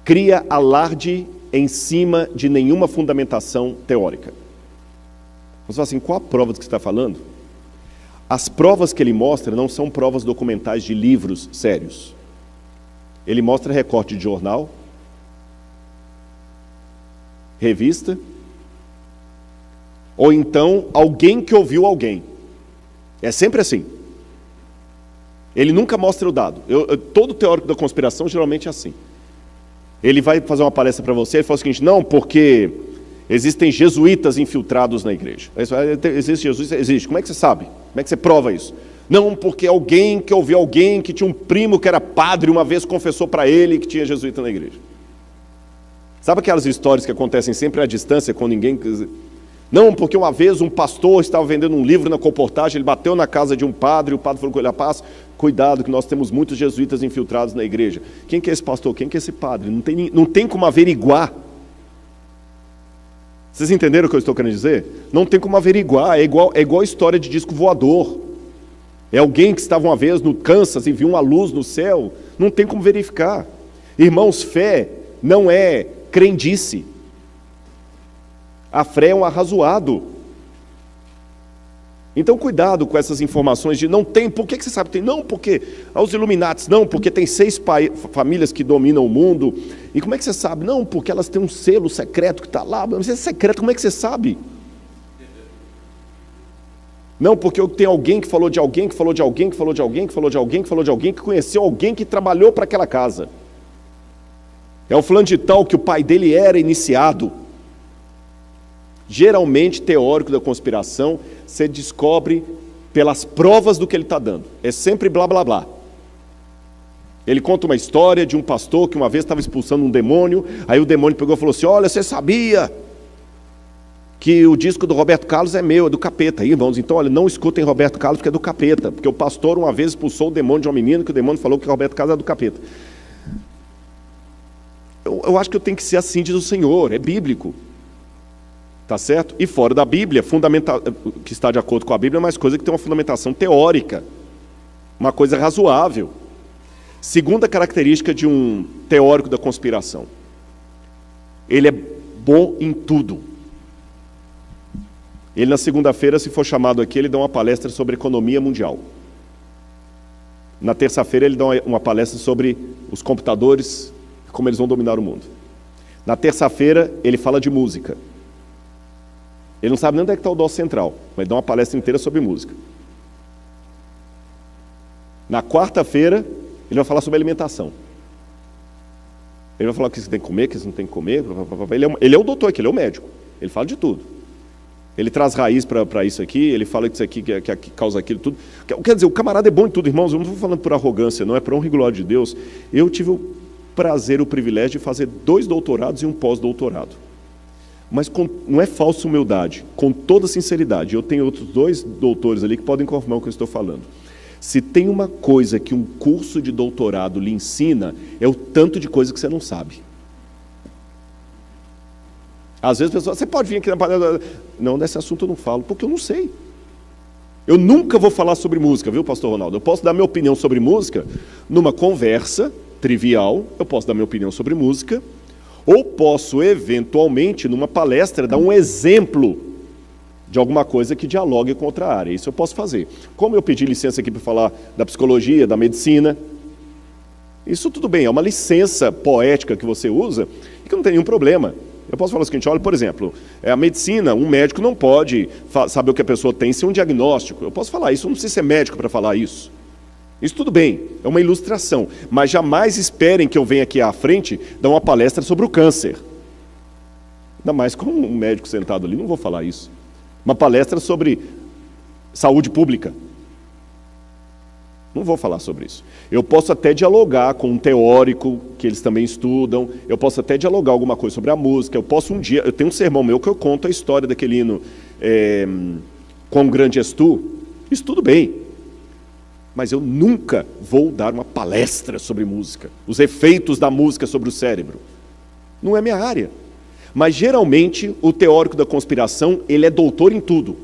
cria alarde em cima de nenhuma fundamentação teórica. Você fala assim: qual a prova do que você está falando? As provas que ele mostra não são provas documentais de livros sérios. Ele mostra recorte de jornal, revista, ou então alguém que ouviu alguém. É sempre assim. Ele nunca mostra o dado. Todo teórico da conspiração geralmente é assim. Ele vai fazer uma palestra para você, ele fala o seguinte: não, porque existem jesuítas infiltrados na igreja. Existe jesuíta? Existe. Como é que você sabe? Como é que você prova isso? Não, porque alguém que ouviu alguém que tinha um primo que era padre, uma vez confessou para ele que tinha jesuíta na igreja. Sabe aquelas histórias que acontecem sempre à distância, com ninguém... Não, porque uma vez um pastor estava vendendo um livro na colportagem, ele bateu na casa de um padre, e o padre falou com ele: rapaz, cuidado que nós temos muitos jesuítas infiltrados na igreja. Quem que é esse pastor? Quem que é esse padre? Não tem como averiguar. Vocês entenderam o que eu estou querendo dizer? Não tem como averiguar, é igual a história de disco voador. É alguém que estava uma vez no Kansas e viu uma luz no céu, não tem como verificar. Irmãos, fé não é crendice. A fé é um arrazoado. Então cuidado com essas informações de não tem, por que você sabe que tem? Não, porque aos Illuminatis, não, porque tem 6 famílias que dominam o mundo. E como é que você sabe? Não, porque elas têm um selo secreto que está lá. Mas é secreto, como é que você sabe? Não, porque tem alguém que falou de alguém, que falou de alguém, que falou de alguém, que falou de alguém, que falou de alguém, que conheceu alguém que trabalhou para aquela casa. É o fulano de tal que o pai dele era iniciado. Geralmente, teórico da conspiração, você descobre pelas provas do que ele está dando. É sempre blá, blá, blá. Ele conta uma história de um pastor que uma vez estava expulsando um demônio, aí o demônio pegou e falou assim: olha, você sabia que o disco do Roberto Carlos é meu, é do capeta. Aí, irmãos, então, olha, não escutem Roberto Carlos porque é do capeta, porque o pastor uma vez expulsou o demônio de uma menina, que o demônio falou que Roberto Carlos é do capeta. Eu acho que eu tenho que ser assim, diz o Senhor, é bíblico. Tá certo? E fora da Bíblia, que está de acordo com a Bíblia, é mais coisa que tem uma fundamentação teórica, uma coisa razoável. Segunda característica de um teórico da conspiração: ele é bom em tudo. Ele, na segunda-feira, se for chamado aqui, ele dá uma palestra sobre economia mundial. Na terça-feira, ele dá uma palestra sobre os computadores, como eles vão dominar o mundo. Na terça-feira, ele fala de música. Ele não sabe nem onde é que está o dó central, mas dá uma palestra inteira sobre música. Na quarta-feira, ele vai falar sobre alimentação. Ele vai falar o que você tem que comer, o que você não tem que comer. Ele é o doutor aqui, ele é o médico. Ele fala de tudo. Ele traz raiz para isso aqui, ele fala que isso aqui que causa aquilo, tudo. Quer dizer, o camarada é bom em tudo, irmãos. Eu não estou falando por arrogância, não, é para honra e glória de Deus. Eu tive o prazer, o privilégio de fazer 2 doutorados e um pós-doutorado. Mas não é falsa humildade, com toda sinceridade. Eu tenho outros 2 doutores ali que podem confirmar o que eu estou falando. Se tem uma coisa que um curso de doutorado lhe ensina, é o tanto de coisa que você não sabe. Às vezes a pessoa, você pode vir aqui na palestra. Não, nesse assunto eu não falo, porque eu não sei. Eu nunca vou falar sobre música, viu, pastor Ronaldo? Eu posso dar minha opinião sobre música numa conversa trivial, eu posso dar minha opinião sobre música, ou posso, eventualmente, numa palestra, dar um exemplo de alguma coisa que dialogue com outra área. Isso eu posso fazer. Como eu pedi licença aqui para falar da psicologia, da medicina, isso tudo bem, é uma licença poética que você usa e que não tem nenhum problema. Eu posso falar o seguinte: olha, por exemplo, a medicina, um médico não pode saber o que a pessoa tem sem um diagnóstico. Eu posso falar isso, eu não preciso ser médico para falar isso. Isso tudo bem, é uma ilustração, mas jamais esperem que eu venha aqui à frente dar uma palestra sobre o câncer. Ainda mais com um médico sentado ali, não vou falar isso. Uma palestra sobre saúde pública. Não vou falar sobre isso. Eu posso até dialogar com um teórico, que eles também estudam, eu posso até dialogar alguma coisa sobre a música, eu tenho um sermão meu que eu conto a história daquele hino Quão Grande És Tu. Isso tudo bem. Mas eu nunca vou dar uma palestra sobre música, os efeitos da música sobre o cérebro. Não é minha área. Mas geralmente o teórico da conspiração, ele é doutor em tudo.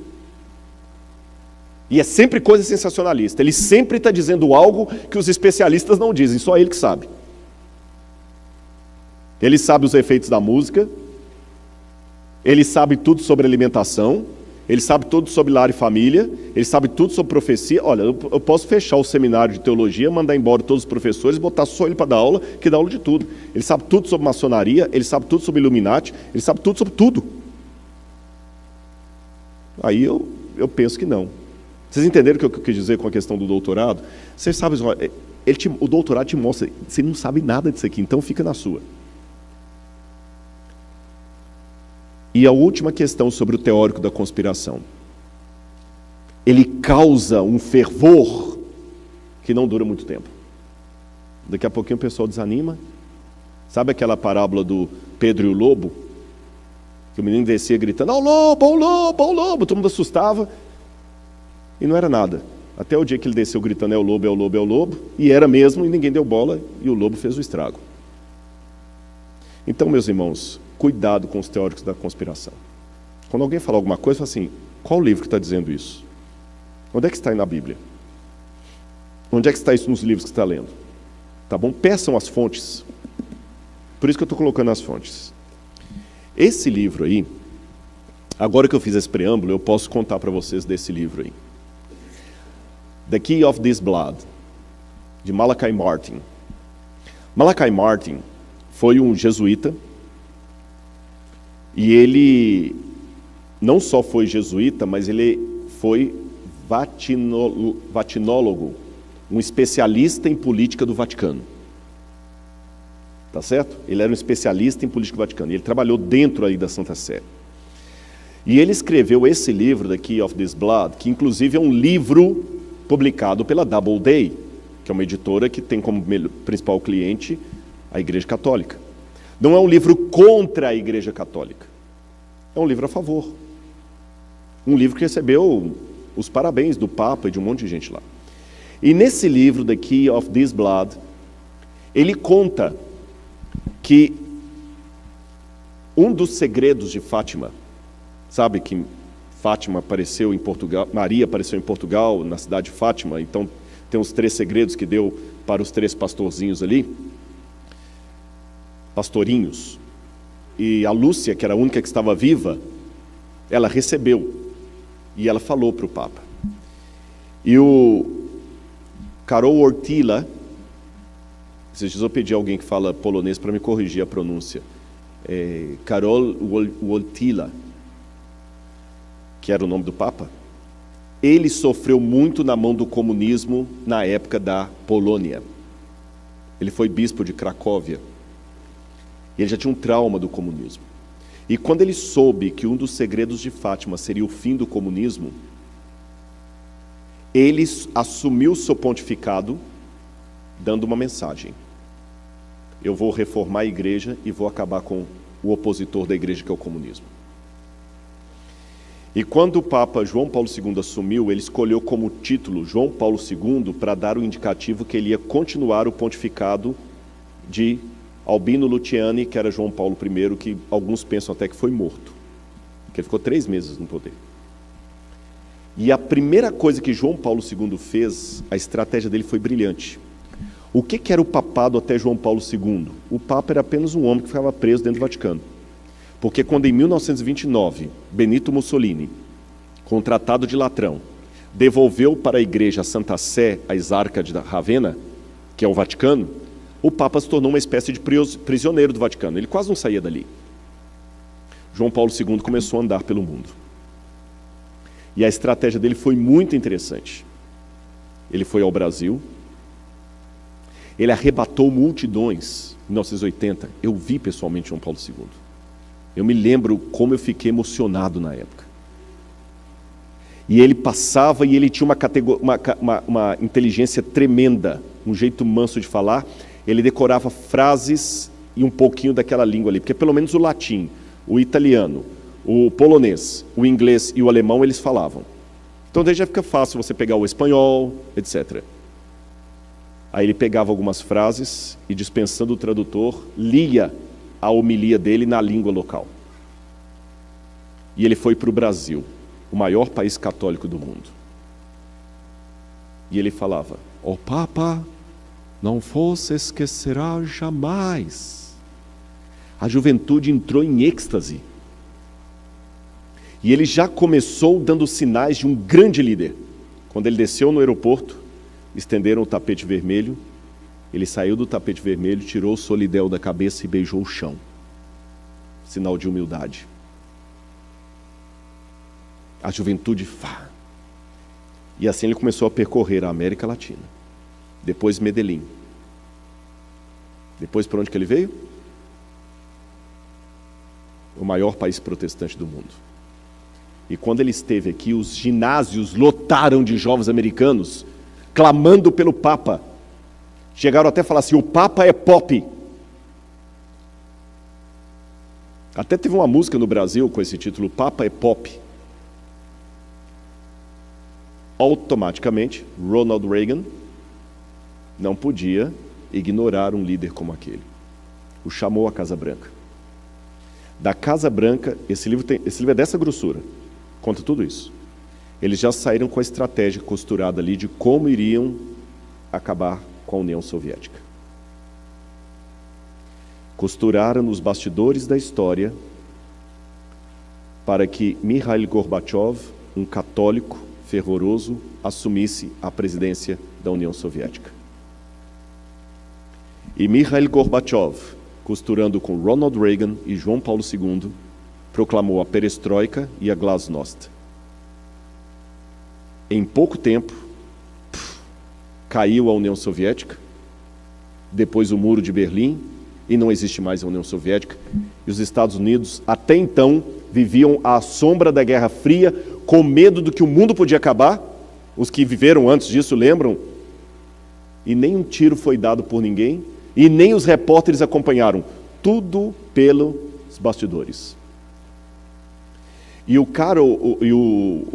E é sempre coisa sensacionalista. Ele sempre está dizendo algo que os especialistas não dizem, só ele que sabe. Ele sabe os efeitos da música, ele sabe tudo sobre alimentação, ele sabe tudo sobre lar e família, ele sabe tudo sobre profecia. Olha, eu posso fechar o seminário de teologia, mandar embora todos os professores, botar só ele para dar aula, que dá aula de tudo. Ele sabe tudo sobre maçonaria, ele sabe tudo sobre Illuminati, ele sabe tudo sobre tudo. Aí eu penso que não. Vocês entenderam o que eu quis dizer com a questão do doutorado? Vocês sabem, o doutorado te mostra, você não sabe nada disso aqui, então fica na sua. E a última questão sobre o teórico da conspiração. Ele causa um fervor que não dura muito tempo. Daqui a pouquinho o pessoal desanima. Sabe aquela parábola do Pedro e o lobo? Que o menino descia gritando, "Ó o lobo, ó o lobo, ó o lobo!" Todo mundo assustava. E não era nada. Até o dia que ele desceu gritando, "É o lobo, é o lobo, é o lobo." E era mesmo, e ninguém deu bola, e o lobo fez o estrago. Então, meus irmãos, cuidado com os teóricos da conspiração. Quando alguém fala alguma coisa, fala assim: qual livro que está dizendo isso? Onde é que está aí na Bíblia? Onde é que está isso nos livros que você está lendo? Tá bom? Peçam as fontes. Por isso que eu estou colocando as fontes. Esse livro aí, agora que eu fiz esse preâmbulo, eu posso contar para vocês desse livro aí. The Key of This Blood, de Malachi Martin. Malachi Martin foi um jesuíta, e ele não só foi jesuíta, mas ele foi vatinólogo, um especialista em política do Vaticano. Tá certo? Ele era um especialista em política do Vaticano, e ele trabalhou dentro aí da Santa Sé. E ele escreveu esse livro, The Key of This Blood, que inclusive é um livro publicado pela Doubleday, que é uma editora que tem como principal cliente a Igreja Católica. Não é um livro contra a Igreja Católica, é um livro a favor. Um livro que recebeu os parabéns do Papa e de um monte de gente lá. E nesse livro, The Key of This Blood, ele conta que um dos segredos de Fátima Sabe que Fátima apareceu em Portugal, Maria apareceu em Portugal, na cidade de Fátima, então tem os 3 segredos que deu para os 3 pastorzinhos ali, pastorinhos. E a Lúcia, que era a única que estava viva, ela recebeu e ela falou para o Papa. E o Karol Wojtyła, esses dias eu pedi a alguém que fala polonês para me corrigir a pronúncia, Karol Wojtyła, que era o nome do Papa, ele sofreu muito na mão do comunismo na época da Polônia. Ele foi bispo de Cracóvia. Ele já tinha um trauma do comunismo. E quando ele soube que um dos segredos de Fátima seria o fim do comunismo, ele assumiu o seu pontificado dando uma mensagem: eu vou reformar a igreja e vou acabar com o opositor da igreja, que é o comunismo. E quando o Papa João Paulo II assumiu, ele escolheu como título João Paulo II para dar o indicativo que ele ia continuar o pontificado de Albino Luciani, que era João Paulo I, que alguns pensam até que foi morto, porque ele ficou 3 meses no poder. E a primeira coisa que João Paulo II fez, a estratégia dele foi brilhante. O que era o papado até João Paulo II? O Papa era apenas um homem que ficava preso dentro do Vaticano. Porque quando em 1929, Benito Mussolini, com o Tratado de Latrão, devolveu para a igreja a Santa Sé, a exarca de Ravenna, que é o Vaticano, o Papa se tornou uma espécie de prisioneiro do Vaticano. Ele quase não saía dali. João Paulo II começou a andar pelo mundo. E a estratégia dele foi muito interessante. Ele foi ao Brasil, ele arrebatou multidões em 1980. Eu vi pessoalmente João Paulo II. Eu me lembro como eu fiquei emocionado na época. E ele passava e ele tinha uma inteligência tremenda, um jeito manso de falar. Ele decorava frases e um pouquinho daquela língua ali, porque pelo menos o latim, o italiano, o polonês, o inglês e o alemão eles falavam. Então daí já fica fácil você pegar o espanhol, etc. Aí ele pegava algumas frases e, dispensando o tradutor, lia a homilia dele na língua local. E ele foi para o Brasil, o maior país católico do mundo. E ele falava: "O Papa não vos esquecerá jamais." A juventude entrou em êxtase. E ele já começou dando sinais de um grande líder. Quando ele desceu no aeroporto, estenderam o tapete vermelho, ele saiu do tapete vermelho, tirou o solidel da cabeça e beijou o chão. Sinal de humildade. A juventude E assim ele começou a percorrer a América Latina. Depois Medellín. Depois para onde que ele veio? O maior país protestante do mundo. E quando ele esteve aqui, os ginásios lotaram de jovens americanos, clamando pelo Papa. Chegaram até a falar assim: o Papa é pop. Até teve uma música no Brasil com esse título, o Papa é pop. Automaticamente, Ronald Reagan não podia ignorar um líder como aquele. O chamou à Casa Branca. Da Casa Branca, esse livro é dessa grossura, conta tudo isso. Eles já saíram com a estratégia costurada ali de como iriam acabar com a União Soviética. Costuraram nos bastidores da história para que Mikhail Gorbachev, um católico fervoroso, assumisse a presidência da União Soviética. E Mikhail Gorbachev, costurando com Ronald Reagan e João Paulo II, proclamou a perestroika e a glasnost. Em pouco tempo, caiu a União Soviética, depois o Muro de Berlim, e não existe mais a União Soviética. E os Estados Unidos, até então, viviam à sombra da Guerra Fria, com medo do que o mundo podia acabar. Os que viveram antes disso lembram? E nem um tiro foi dado por ninguém, e nem os repórteres acompanharam. Tudo pelos bastidores. E o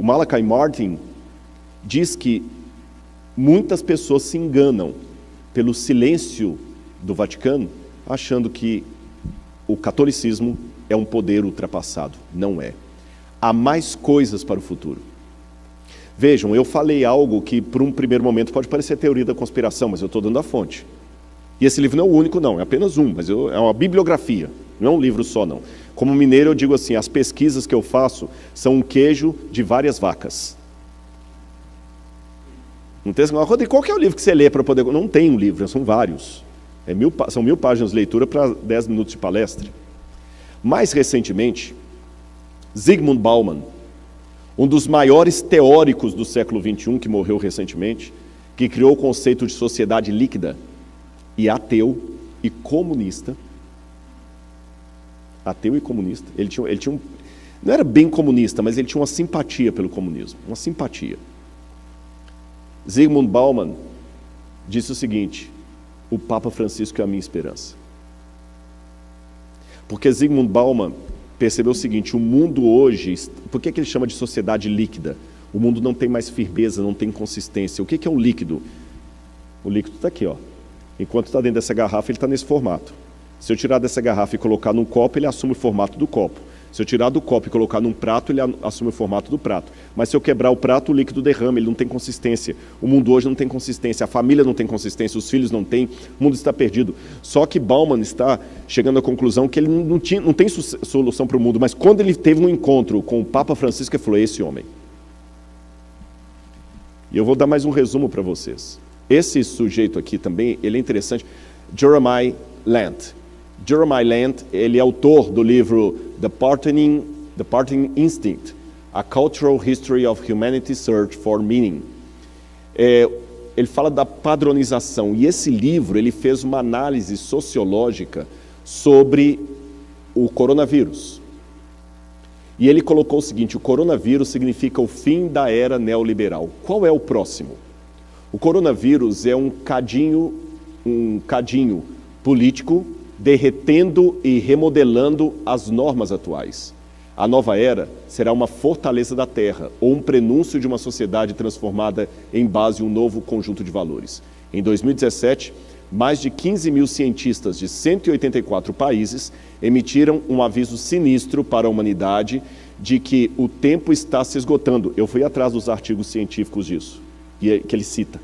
Malachi Martin diz que muitas pessoas se enganam pelo silêncio do Vaticano, achando que o catolicismo é um poder ultrapassado. Não é. há mais coisas para o futuro. Vejam, eu falei algo que por um primeiro momento pode parecer teoria da conspiração, mas eu estou dando a fonte. E esse livro não é o único não, é apenas um, mas é uma bibliografia, não é um livro só não. Como mineiro eu digo assim, as pesquisas que eu faço são um queijo de várias vacas. Não tem assim, Rodrigo, qual que é o livro que você lê para poder... Não tem um livro, são vários. São 1000 páginas de leitura para 10 minutos de palestra. Mais recentemente, Zygmunt Bauman, um dos maiores teóricos do século XXI, que morreu recentemente, que criou o conceito de sociedade líquida, e ateu e comunista. Ateu e comunista. Ele tinha um... Não era bem comunista, mas ele tinha uma simpatia pelo comunismo. Uma simpatia. Zygmunt Bauman disse o seguinte: o Papa Francisco é a minha esperança. Porque Zygmunt Bauman percebeu o seguinte: o mundo hoje, por que ele chama de sociedade líquida? O mundo não tem mais firmeza, não tem consistência. O que é o líquido? O líquido está aqui, ó. Enquanto está dentro dessa garrafa, ele está nesse formato. Se eu tirar dessa garrafa e colocar num copo, ele assume o formato do copo. Se eu tirar do copo e colocar num prato, ele assume o formato do prato. Mas se eu quebrar o prato, o líquido derrama, ele não tem consistência. O mundo hoje não tem consistência, a família não tem consistência, os filhos não têm, o mundo está perdido. Só que Bauman está chegando à conclusão que ele não tem solução para o mundo, mas quando ele teve um encontro com o Papa Francisco, ele falou: esse homem. E eu vou dar mais um resumo para vocês. Esse sujeito aqui também, ele é interessante, Jeremiah Lant. Jeremiah Lant, ele é autor do livro The Parting Instinct, A Cultural History of Humanity's Search for Meaning. Ele fala da padronização, e esse livro, ele fez uma análise sociológica sobre o coronavírus. E ele colocou o seguinte: o coronavírus significa o fim da era neoliberal. Qual é o próximo? O coronavírus é um cadinho político derretendo e remodelando as normas atuais. A nova era será uma fortaleza da terra, ou um prenúncio de uma sociedade transformada em base a um novo conjunto de valores. Em 2017, mais de 15 mil cientistas de 184 países emitiram um aviso sinistro para a humanidade de que o tempo está se esgotando. Eu fui atrás dos artigos científicos disso, que ele cita.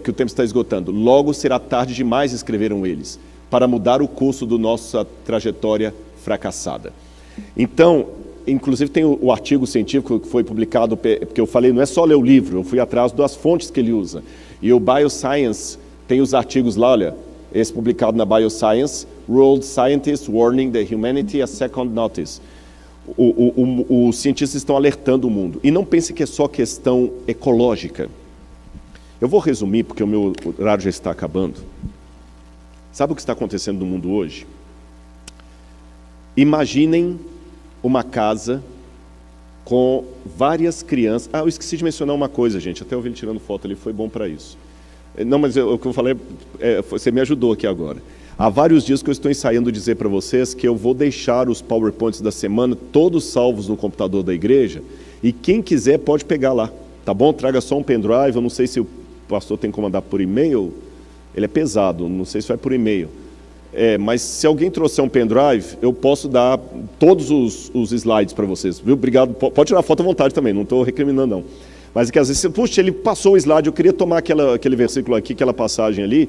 Que o tempo está esgotando. Logo será tarde demais, escreveram eles, para mudar o curso da nossa trajetória fracassada. Então, inclusive tem o artigo científico que foi publicado, porque eu falei, não é só ler o livro, eu fui atrás das fontes que ele usa. E o Bioscience tem os artigos lá, olha, esse publicado na Bioscience, World Scientists Warning the Humanity a Second Notice. Os cientistas estão alertando o mundo. E não pense que é só questão ecológica. Eu vou resumir, porque o meu horário já está acabando. Sabe o que está acontecendo no mundo hoje? Imaginem uma casa com várias crianças. Eu esqueci de mencionar uma coisa, gente. Até eu vi ele tirando foto ali, foi bom para isso. Não, mas o que eu falei, você me ajudou aqui agora. Há vários dias que eu estou ensaiando dizer para vocês que eu vou deixar os PowerPoints da semana todos salvos no computador da igreja, e quem quiser pode pegar lá, tá bom? Traga só um pendrive, eu não sei se o pastor tem que mandar por e-mail, ele é pesado, não sei se vai por e-mail. Mas se alguém trouxer um pendrive, eu posso dar todos os slides para vocês, viu? Obrigado, pode tirar foto à vontade também, não estou recriminando não. Mas é que às vezes, puxa, ele passou o slide, eu queria tomar aquele versículo aqui, aquela passagem ali,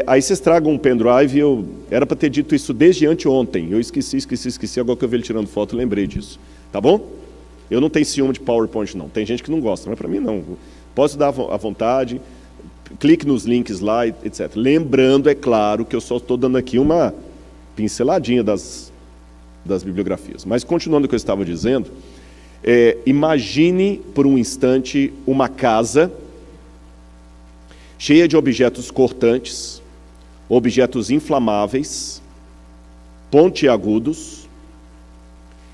aí vocês tragam um pendrive, era para ter dito isso desde anteontem, eu esqueci, agora que eu vi ele tirando foto, eu lembrei disso, tá bom? Eu não tenho ciúme de PowerPoint não, tem gente que não gosta, mas para mim não, posso dar à vontade, clique nos links lá, etc. Lembrando, é claro, que eu só estou dando aqui uma pinceladinha das bibliografias, mas continuando o que eu estava dizendo, imagine por um instante uma casa cheia de objetos cortantes, objetos inflamáveis, pontiagudos,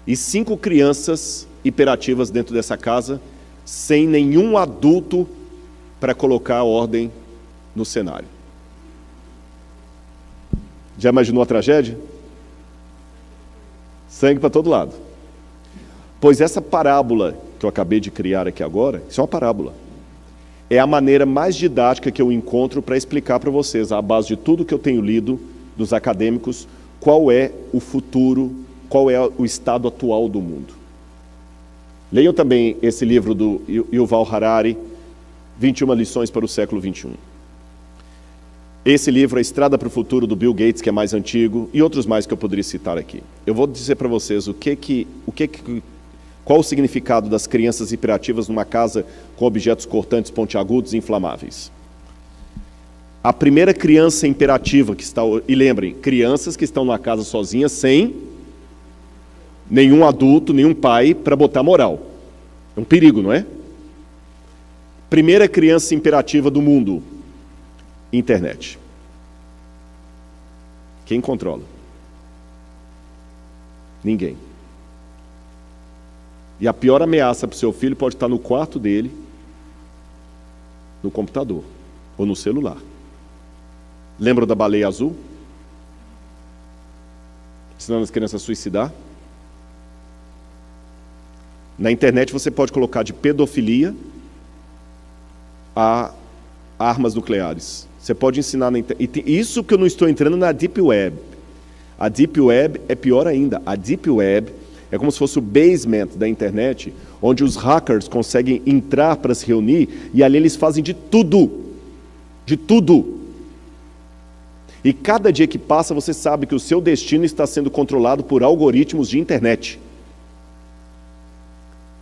e 5 crianças hiperativas dentro dessa casa, sem nenhum adulto para colocar ordem no cenário. Já imaginou a tragédia? Sangue para todo lado. Pois essa parábola que eu acabei de criar aqui agora, isso é uma parábola. É a maneira mais didática que eu encontro para explicar para vocês, à base de tudo que eu tenho lido dos acadêmicos, qual é o futuro qual é o estado atual do mundo. Leiam também esse livro do Yuval Harari, 21 lições para o século XXI. Esse livro, A Estrada para o Futuro, do Bill Gates, que é mais antigo, e outros mais que eu poderia citar aqui. Eu vou dizer para vocês qual o significado das crianças hiperativas numa casa com objetos cortantes, pontiagudos e inflamáveis. A primeira criança imperativa que está... E lembrem, crianças que estão numa casa sozinhas sem nenhum adulto, nenhum pai para botar moral. É um perigo, não é? Primeira criança imperativa do mundo. Internet. Quem controla? Ninguém. E a pior ameaça para o seu filho pode estar no quarto dele, no computador ou no celular. Lembram da baleia azul? Ensinando as crianças a suicidar? Na internet você pode colocar de pedofilia a armas nucleares. Você pode ensinar na internet. Isso que eu não estou entrando na Deep Web. A Deep Web é pior ainda. A Deep Web é como se fosse o basement da internet, onde os hackers conseguem entrar para se reunir e ali eles fazem de tudo. De tudo. E cada dia que passa você sabe que o seu destino está sendo controlado por algoritmos de internet.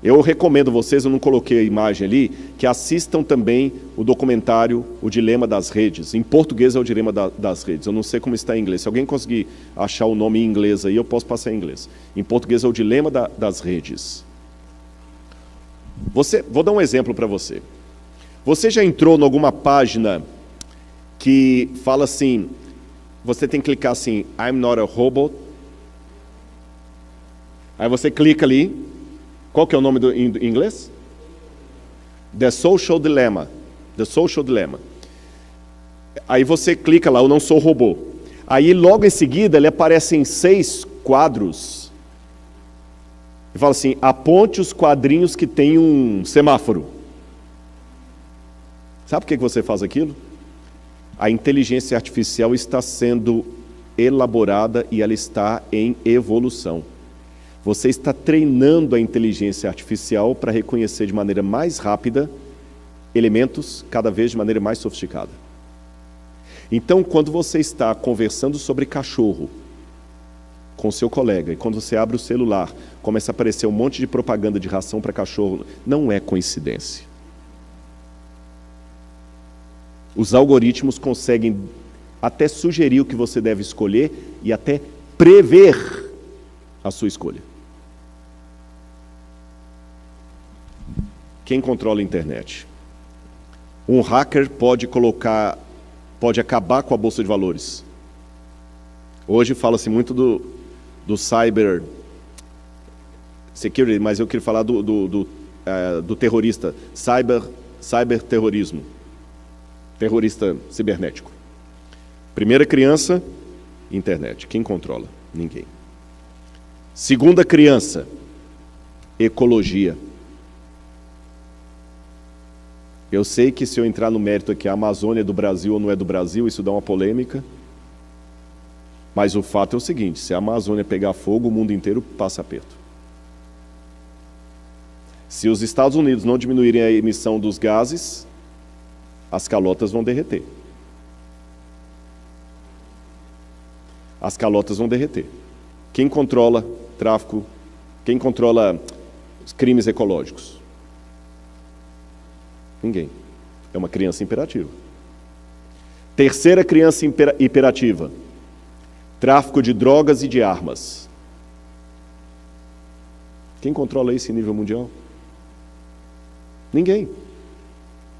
Eu recomendo vocês, eu não coloquei a imagem ali, que assistam também o documentário O Dilema das Redes. Em português é o Dilema das Redes, eu não sei como está em inglês. Se alguém conseguir achar o nome em inglês aí, eu posso passar em inglês. Em português é o Dilema das Redes. Vou dar um exemplo para você. Você já entrou em alguma página que fala assim, você tem que clicar assim, I'm not a robot. Aí você clica ali. Qual que é o nome em inglês? The Social Dilemma. The Social Dilemma. Aí você clica lá, eu não sou robô. Aí logo em seguida ele aparece em 6 quadros. E fala assim, aponte os quadrinhos que tem um semáforo. Sabe por que você faz aquilo? A inteligência artificial está sendo elaborada e ela está em evolução. Você está treinando a inteligência artificial para reconhecer de maneira mais rápida elementos, cada vez de maneira mais sofisticada. Então, quando você está conversando sobre cachorro com seu colega, e quando você abre o celular, começa a aparecer um monte de propaganda de ração para cachorro, não é coincidência. Os algoritmos conseguem até sugerir o que você deve escolher e até prever a sua escolha. Quem controla a internet? Um hacker pode acabar com a bolsa de valores. Hoje fala-se muito do cyber security, mas eu queria falar do terrorista, cyberterrorismo, terrorista cibernético. Primeira criança, internet. Quem controla? Ninguém. Segunda criança, ecologia. Eu sei que se eu entrar no mérito aqui, a Amazônia é do Brasil ou não é do Brasil, isso dá uma polêmica. Mas o fato é o seguinte, se a Amazônia pegar fogo, o mundo inteiro passa aperto. Se os Estados Unidos não diminuírem a emissão dos gases, as calotas vão derreter. As calotas vão derreter. Quem controla tráfico? Quem controla os crimes ecológicos? Ninguém. É uma criança imperativa. Terceira criança hiperativa. Tráfico de drogas e de armas. Quem controla isso em nível mundial? Ninguém.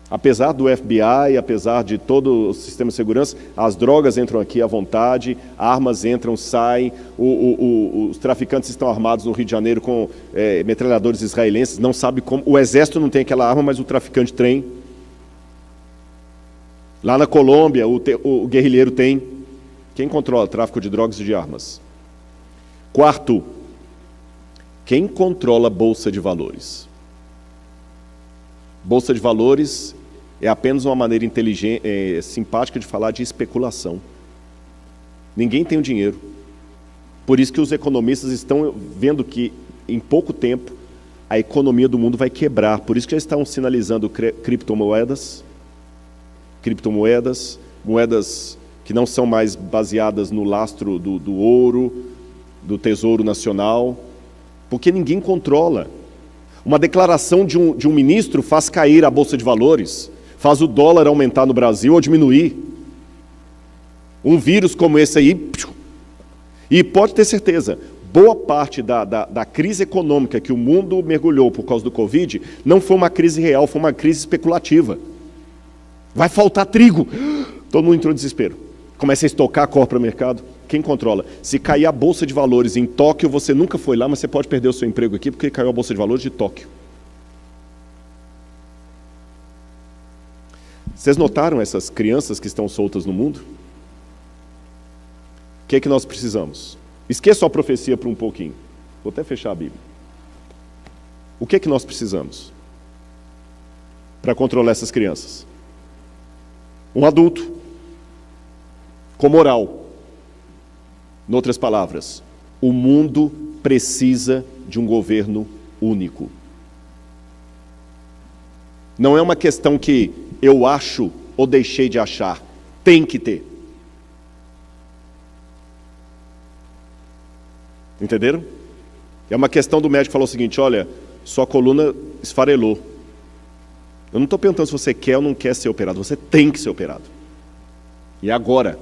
Apesar do FBI, apesar de todo o sistema de segurança, as drogas entram aqui à vontade, armas entram, saem, os traficantes estão armados no Rio de Janeiro com metralhadores israelenses, não sabe como, o exército não tem aquela arma, mas o traficante tem. Lá na Colômbia, o guerrilheiro tem. Quem controla o tráfico de drogas e de armas? Quarto, quem controla a Bolsa de Valores? Bolsa de Valores é apenas uma maneira simpática de falar de especulação. Ninguém tem o dinheiro. Por isso que os economistas estão vendo que, em pouco tempo, a economia do mundo vai quebrar. Por isso que já estão sinalizando criptomoedas, moedas que não são mais baseadas no lastro do ouro, do Tesouro Nacional, porque ninguém controla. Uma declaração de um ministro faz cair a Bolsa de Valores, faz o dólar aumentar no Brasil ou diminuir. Um vírus como esse aí, e pode ter certeza, boa parte da crise econômica que o mundo mergulhou por causa do Covid, não foi uma crise real, foi uma crise especulativa. Vai faltar trigo. Todo mundo entrou em desespero. Começa a estocar, corre para o mercado. Quem controla? Se cair a Bolsa de Valores em Tóquio, você nunca foi lá, mas você pode perder o seu emprego aqui, porque caiu a Bolsa de Valores de Tóquio. Vocês notaram essas crianças que estão soltas no mundo? O que é que nós precisamos? Esqueça a profecia por um pouquinho. Vou até fechar a Bíblia. O que é que nós precisamos para controlar essas crianças? Um adulto com moral. Em outras palavras, o mundo precisa de um governo único. Não é uma questão que eu acho ou deixei de achar. Tem que ter. Entenderam? É uma questão do médico falou o seguinte: olha, sua coluna esfarelou. Eu não estou perguntando se você quer ou não quer ser operado. Você tem que ser operado. E agora?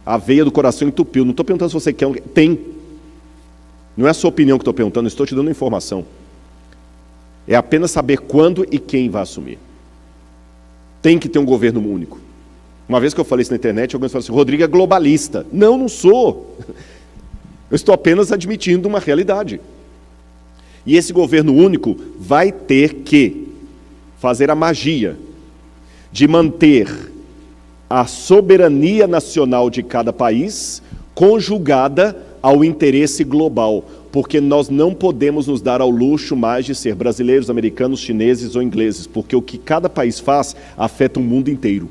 A veia do coração entupiu. Não estou perguntando se você quer ou não quer. Tem. Não é a sua opinião que estou perguntando, estou te dando informação. É apenas saber quando e quem vai assumir. Tem que ter um governo único. Uma vez que eu falei isso na internet, alguém falou assim: Rodrigo é globalista. Não, não sou. Eu estou apenas admitindo uma realidade. E esse governo único vai ter que fazer a magia de manter a soberania nacional de cada país conjugada ao interesse global, porque nós não podemos nos dar ao luxo mais de ser brasileiros, americanos, chineses ou ingleses, porque o que cada país faz afeta o mundo inteiro.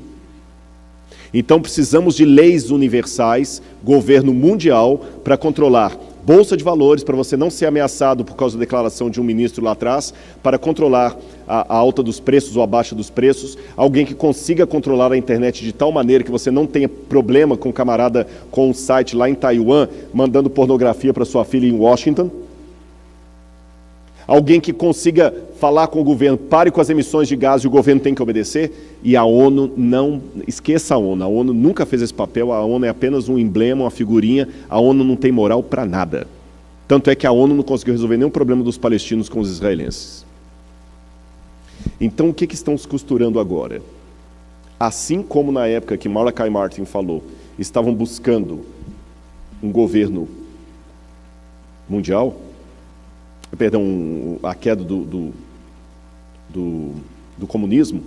Então precisamos de leis universais, governo mundial, para controlar Bolsa de Valores, para você não ser ameaçado por causa da declaração de um ministro lá atrás, para controlar a alta dos preços ou a baixa dos preços, alguém que consiga controlar a internet de tal maneira que você não tenha problema com um camarada com um site lá em Taiwan, mandando pornografia para sua filha em Washington. Alguém que consiga falar com o governo, pare com as emissões de gás e o governo tem que obedecer. E a ONU não, esqueça a ONU nunca fez esse papel, a ONU é apenas um emblema, uma figurinha, a ONU não tem moral para nada. Tanto é que a ONU não conseguiu resolver nenhum problema dos palestinos com os israelenses. Então o que estão se costurando agora? Assim como na época que Malachi Martin falou, estavam buscando um governo mundial, a queda do comunismo,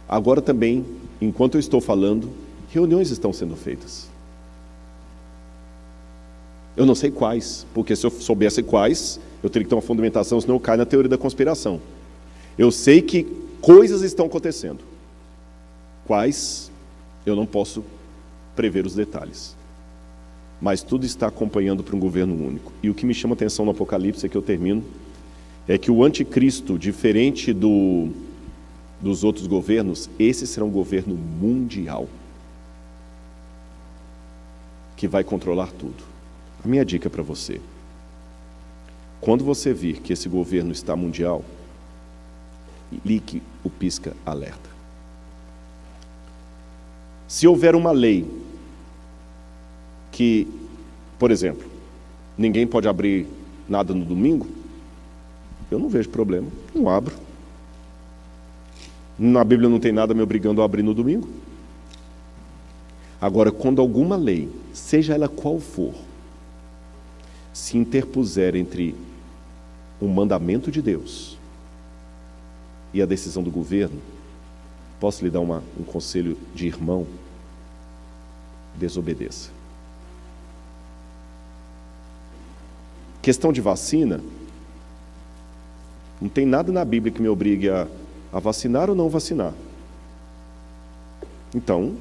agora também, enquanto eu estou falando, reuniões estão sendo feitas. Eu não sei quais, porque se eu soubesse quais, eu teria que ter uma fundamentação, senão eu caio na teoria da conspiração. Eu sei que coisas estão acontecendo. Quais, eu não posso prever os detalhes. Mas tudo está acompanhando para um governo único. E o que me chama a atenção no Apocalipse, é que eu termino, é que o anticristo, diferente dos outros governos, esse será um governo mundial, que vai controlar tudo. A minha dica para você: quando você vir que esse governo está mundial, ligue o pisca-alerta. Se houver uma lei que, por exemplo, ninguém pode abrir nada no domingo, eu não vejo problema, não abro. Na Bíblia não tem nada me obrigando a abrir no domingo. Agora, quando alguma lei, seja ela qual for, se interpuser entre um mandamento de Deus e a decisão do governo, posso lhe dar um conselho de irmão? Desobedeça. Questão de vacina, não tem nada na Bíblia que me obrigue a vacinar ou não vacinar. Então,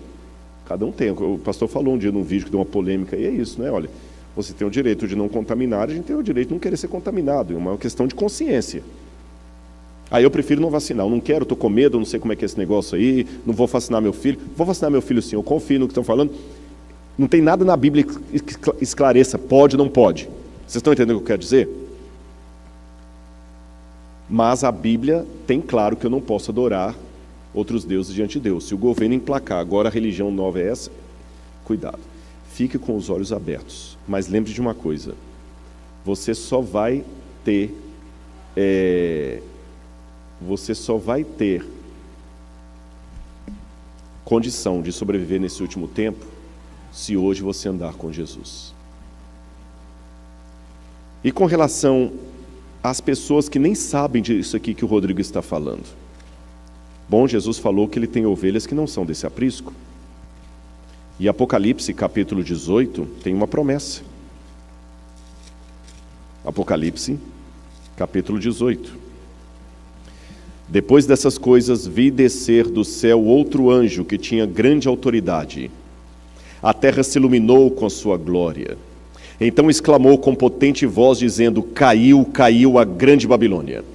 cada um tem. O pastor falou um dia num vídeo que deu uma polêmica, e é isso, né? Olha, Você tem o direito de não contaminar, a gente tem o direito de não querer ser contaminado. É uma questão de consciência. Aí eu prefiro não vacinar. Eu não quero, estou com medo, eu não sei como é que é esse negócio aí, não vou vacinar meu filho. Vou vacinar meu filho sim, eu confio no que estão falando. Não tem nada na Bíblia que esclareça, pode ou não pode. Vocês estão entendendo o que eu quero dizer? Mas a Bíblia tem claro que eu não posso adorar outros deuses diante de Deus. Se o governo emplacar, agora a religião nova é essa, cuidado. Fique com os olhos abertos. Mas lembre de uma coisa. Você só vai ter condição de sobreviver nesse último tempo se hoje você andar com Jesus. E com relação às pessoas que nem sabem disso aqui que o Rodrigo está falando. Bom, Jesus falou que ele tem ovelhas que não são desse aprisco. E Apocalipse, capítulo 18, tem uma promessa. Apocalipse, capítulo 18. Depois dessas coisas, vi descer do céu outro anjo que tinha grande autoridade. A terra se iluminou com a sua glória. Então exclamou com potente voz, dizendo: Caiu, caiu a grande Babilônia.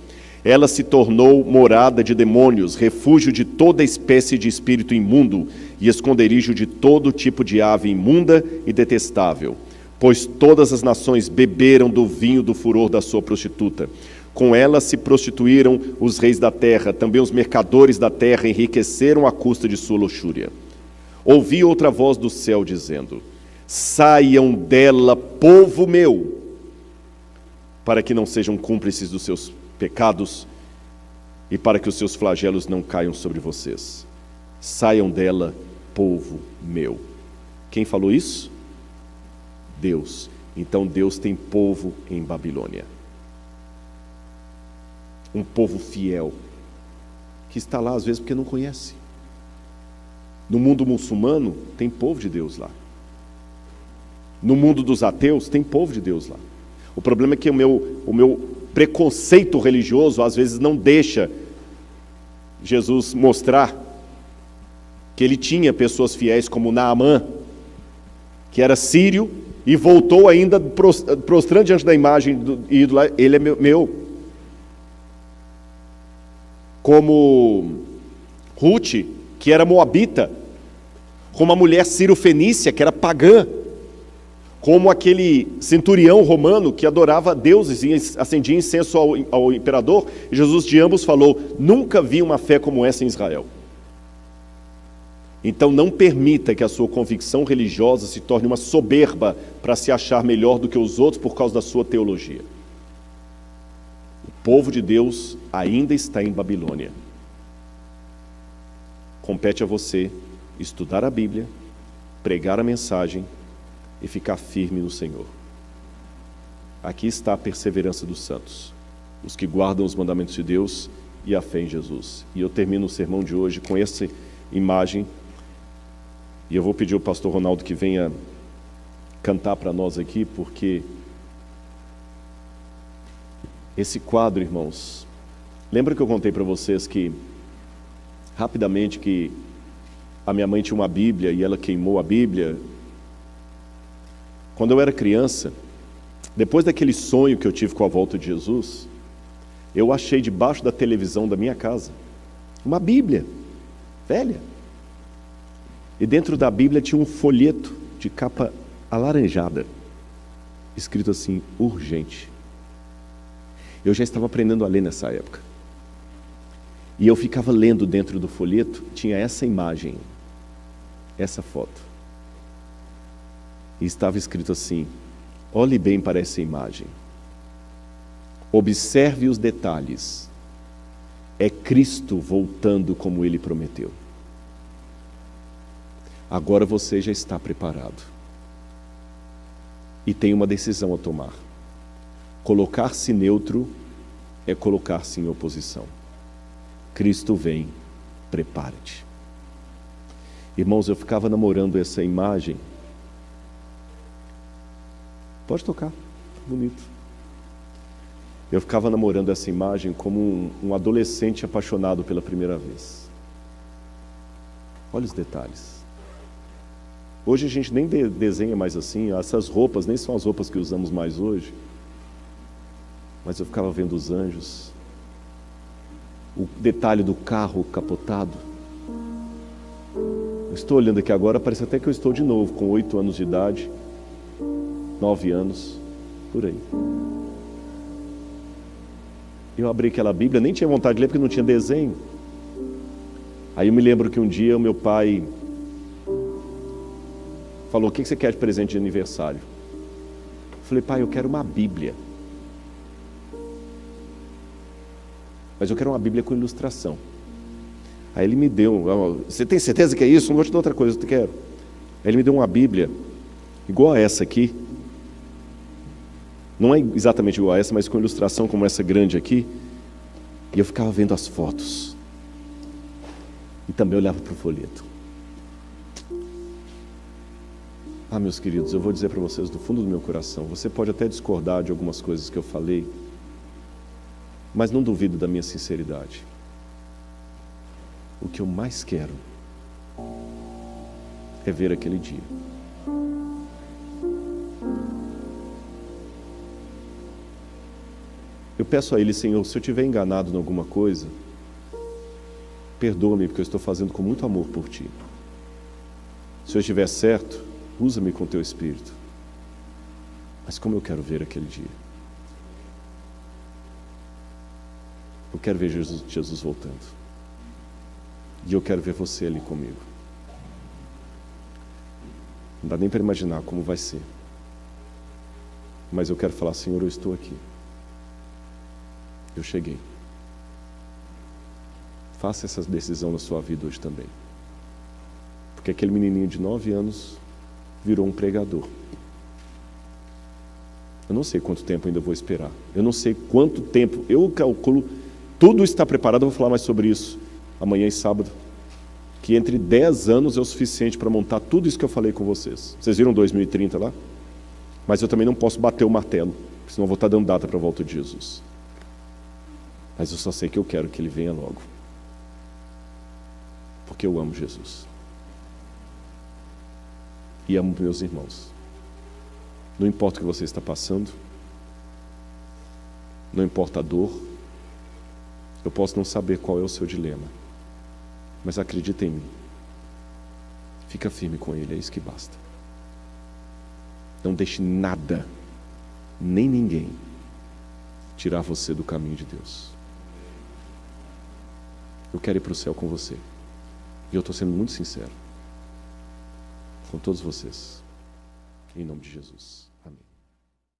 Ela se tornou morada de demônios, refúgio de toda espécie de espírito imundo e esconderijo de todo tipo de ave imunda e detestável. Pois todas as nações beberam do vinho do furor da sua prostituta. Com ela se prostituíram os reis da terra, também os mercadores da terra enriqueceram à custa de sua luxúria. Ouvi outra voz do céu dizendo: Saiam dela, povo meu, para que não sejam cúmplices dos seus pecados e para que os seus flagelos não caiam sobre vocês. Saiam dela, povo meu. Quem falou isso? Deus. Então Deus tem povo em Babilônia. Um povo fiel, que está lá às vezes porque não conhece. No mundo muçulmano, tem povo de Deus lá. No mundo dos ateus, tem povo de Deus lá. O problema é que o meu preconceito religioso às vezes não deixa Jesus mostrar que ele tinha pessoas fiéis como Naamã, que era sírio e voltou ainda prostrando diante da imagem do ídolo. Ele é meu. Como Ruth, que era moabita, como a mulher sírio-fenícia, que era pagã, como aquele centurião romano que adorava deuses e acendia incenso ao imperador. Jesus de ambos falou: nunca vi uma fé como essa em Israel. Então não permita que a sua convicção religiosa se torne uma soberba para se achar melhor do que os outros por causa da sua teologia. O povo de Deus ainda está em Babilônia. Compete a você estudar a Bíblia, pregar a mensagem e ficar firme no Senhor. Aqui está a perseverança dos santos, os que guardam os mandamentos de Deus e a fé em Jesus. E eu termino o sermão de hoje com essa imagem, e eu vou pedir ao pastor Ronaldo que venha cantar para nós aqui, porque esse quadro, irmãos, lembra que eu contei para vocês que, rapidamente, que a minha mãe tinha uma Bíblia e ela queimou a Bíblia? Quando eu era criança, depois daquele sonho que eu tive com a volta de Jesus, eu achei debaixo da televisão da minha casa uma Bíblia velha. E dentro da Bíblia tinha um folheto de capa alaranjada, escrito assim: urgente. Eu já estava aprendendo a ler nessa época. E eu ficava lendo dentro do folheto, tinha essa imagem, essa foto. E estava escrito assim: olhe bem para essa imagem. Observe os detalhes. É Cristo voltando como Ele prometeu. Agora você já está preparado. E tem uma decisão a tomar. Colocar-se neutro é colocar-se em oposição. Cristo vem, prepare-te. Irmãos, eu ficava namorando essa imagem. Pode tocar, bonito. Eu ficava namorando essa imagem como um adolescente apaixonado pela primeira vez. Olha os detalhes. Hoje a gente nem desenha mais assim, essas roupas nem são as roupas que usamos mais hoje. Mas eu ficava vendo os anjos, o detalhe do carro capotado. Eu estou olhando aqui agora, parece até que eu estou de novo, com 8 anos de idade, 9 anos, por aí. Eu abri aquela Bíblia, nem tinha vontade de ler porque não tinha desenho. Aí eu me lembro que um dia o meu pai falou: o que você quer de presente de aniversário? Eu falei: pai, eu quero uma Bíblia. Mas eu quero uma Bíblia com ilustração. Aí ele me deu: você tem certeza que é isso? Não vou te dar outra coisa, eu quero. Aí ele me deu uma Bíblia igual a essa aqui. Não é exatamente igual a essa, mas com ilustração como essa grande aqui. E eu ficava vendo as fotos. E também olhava para o folheto. Meus queridos, eu vou dizer para vocês do fundo do meu coração, você pode até discordar de algumas coisas que eu falei, mas não duvido da minha sinceridade. O que eu mais quero é ver aquele dia. Eu peço a Ele: Senhor, se eu estiver enganado em alguma coisa, perdoa-me, porque eu estou fazendo com muito amor por Ti. Se eu estiver certo, usa-me com Teu Espírito. Mas como eu quero ver aquele dia. Eu quero ver Jesus voltando. E eu quero ver você ali comigo. Não dá nem para imaginar como vai ser. Mas eu quero falar: Senhor, eu estou aqui. Eu cheguei. Faça essa decisão na sua vida hoje também. Porque aquele menininho de 9 anos virou um pregador. Eu não sei quanto tempo ainda vou esperar. Eu não sei quanto tempo. Eu calculo, tudo está preparado, eu vou falar mais sobre isso amanhã e sábado. Que entre 10 anos é o suficiente para montar tudo isso que eu falei com vocês. Vocês viram 2030 lá? Mas eu também não posso bater o martelo, senão eu vou estar dando data para a volta de Jesus. Mas eu só sei que eu quero que Ele venha logo. Porque eu amo Jesus. E amo meus irmãos. Não importa o que você está passando. Não importa a dor. Eu posso não saber qual é o seu dilema. Mas acredita em mim. Fica firme com Ele, é isso que basta. Não deixe nada, nem ninguém, tirar você do caminho de Deus. Eu quero ir para o céu com você. E eu estou sendo muito sincero com todos vocês. Em nome de Jesus.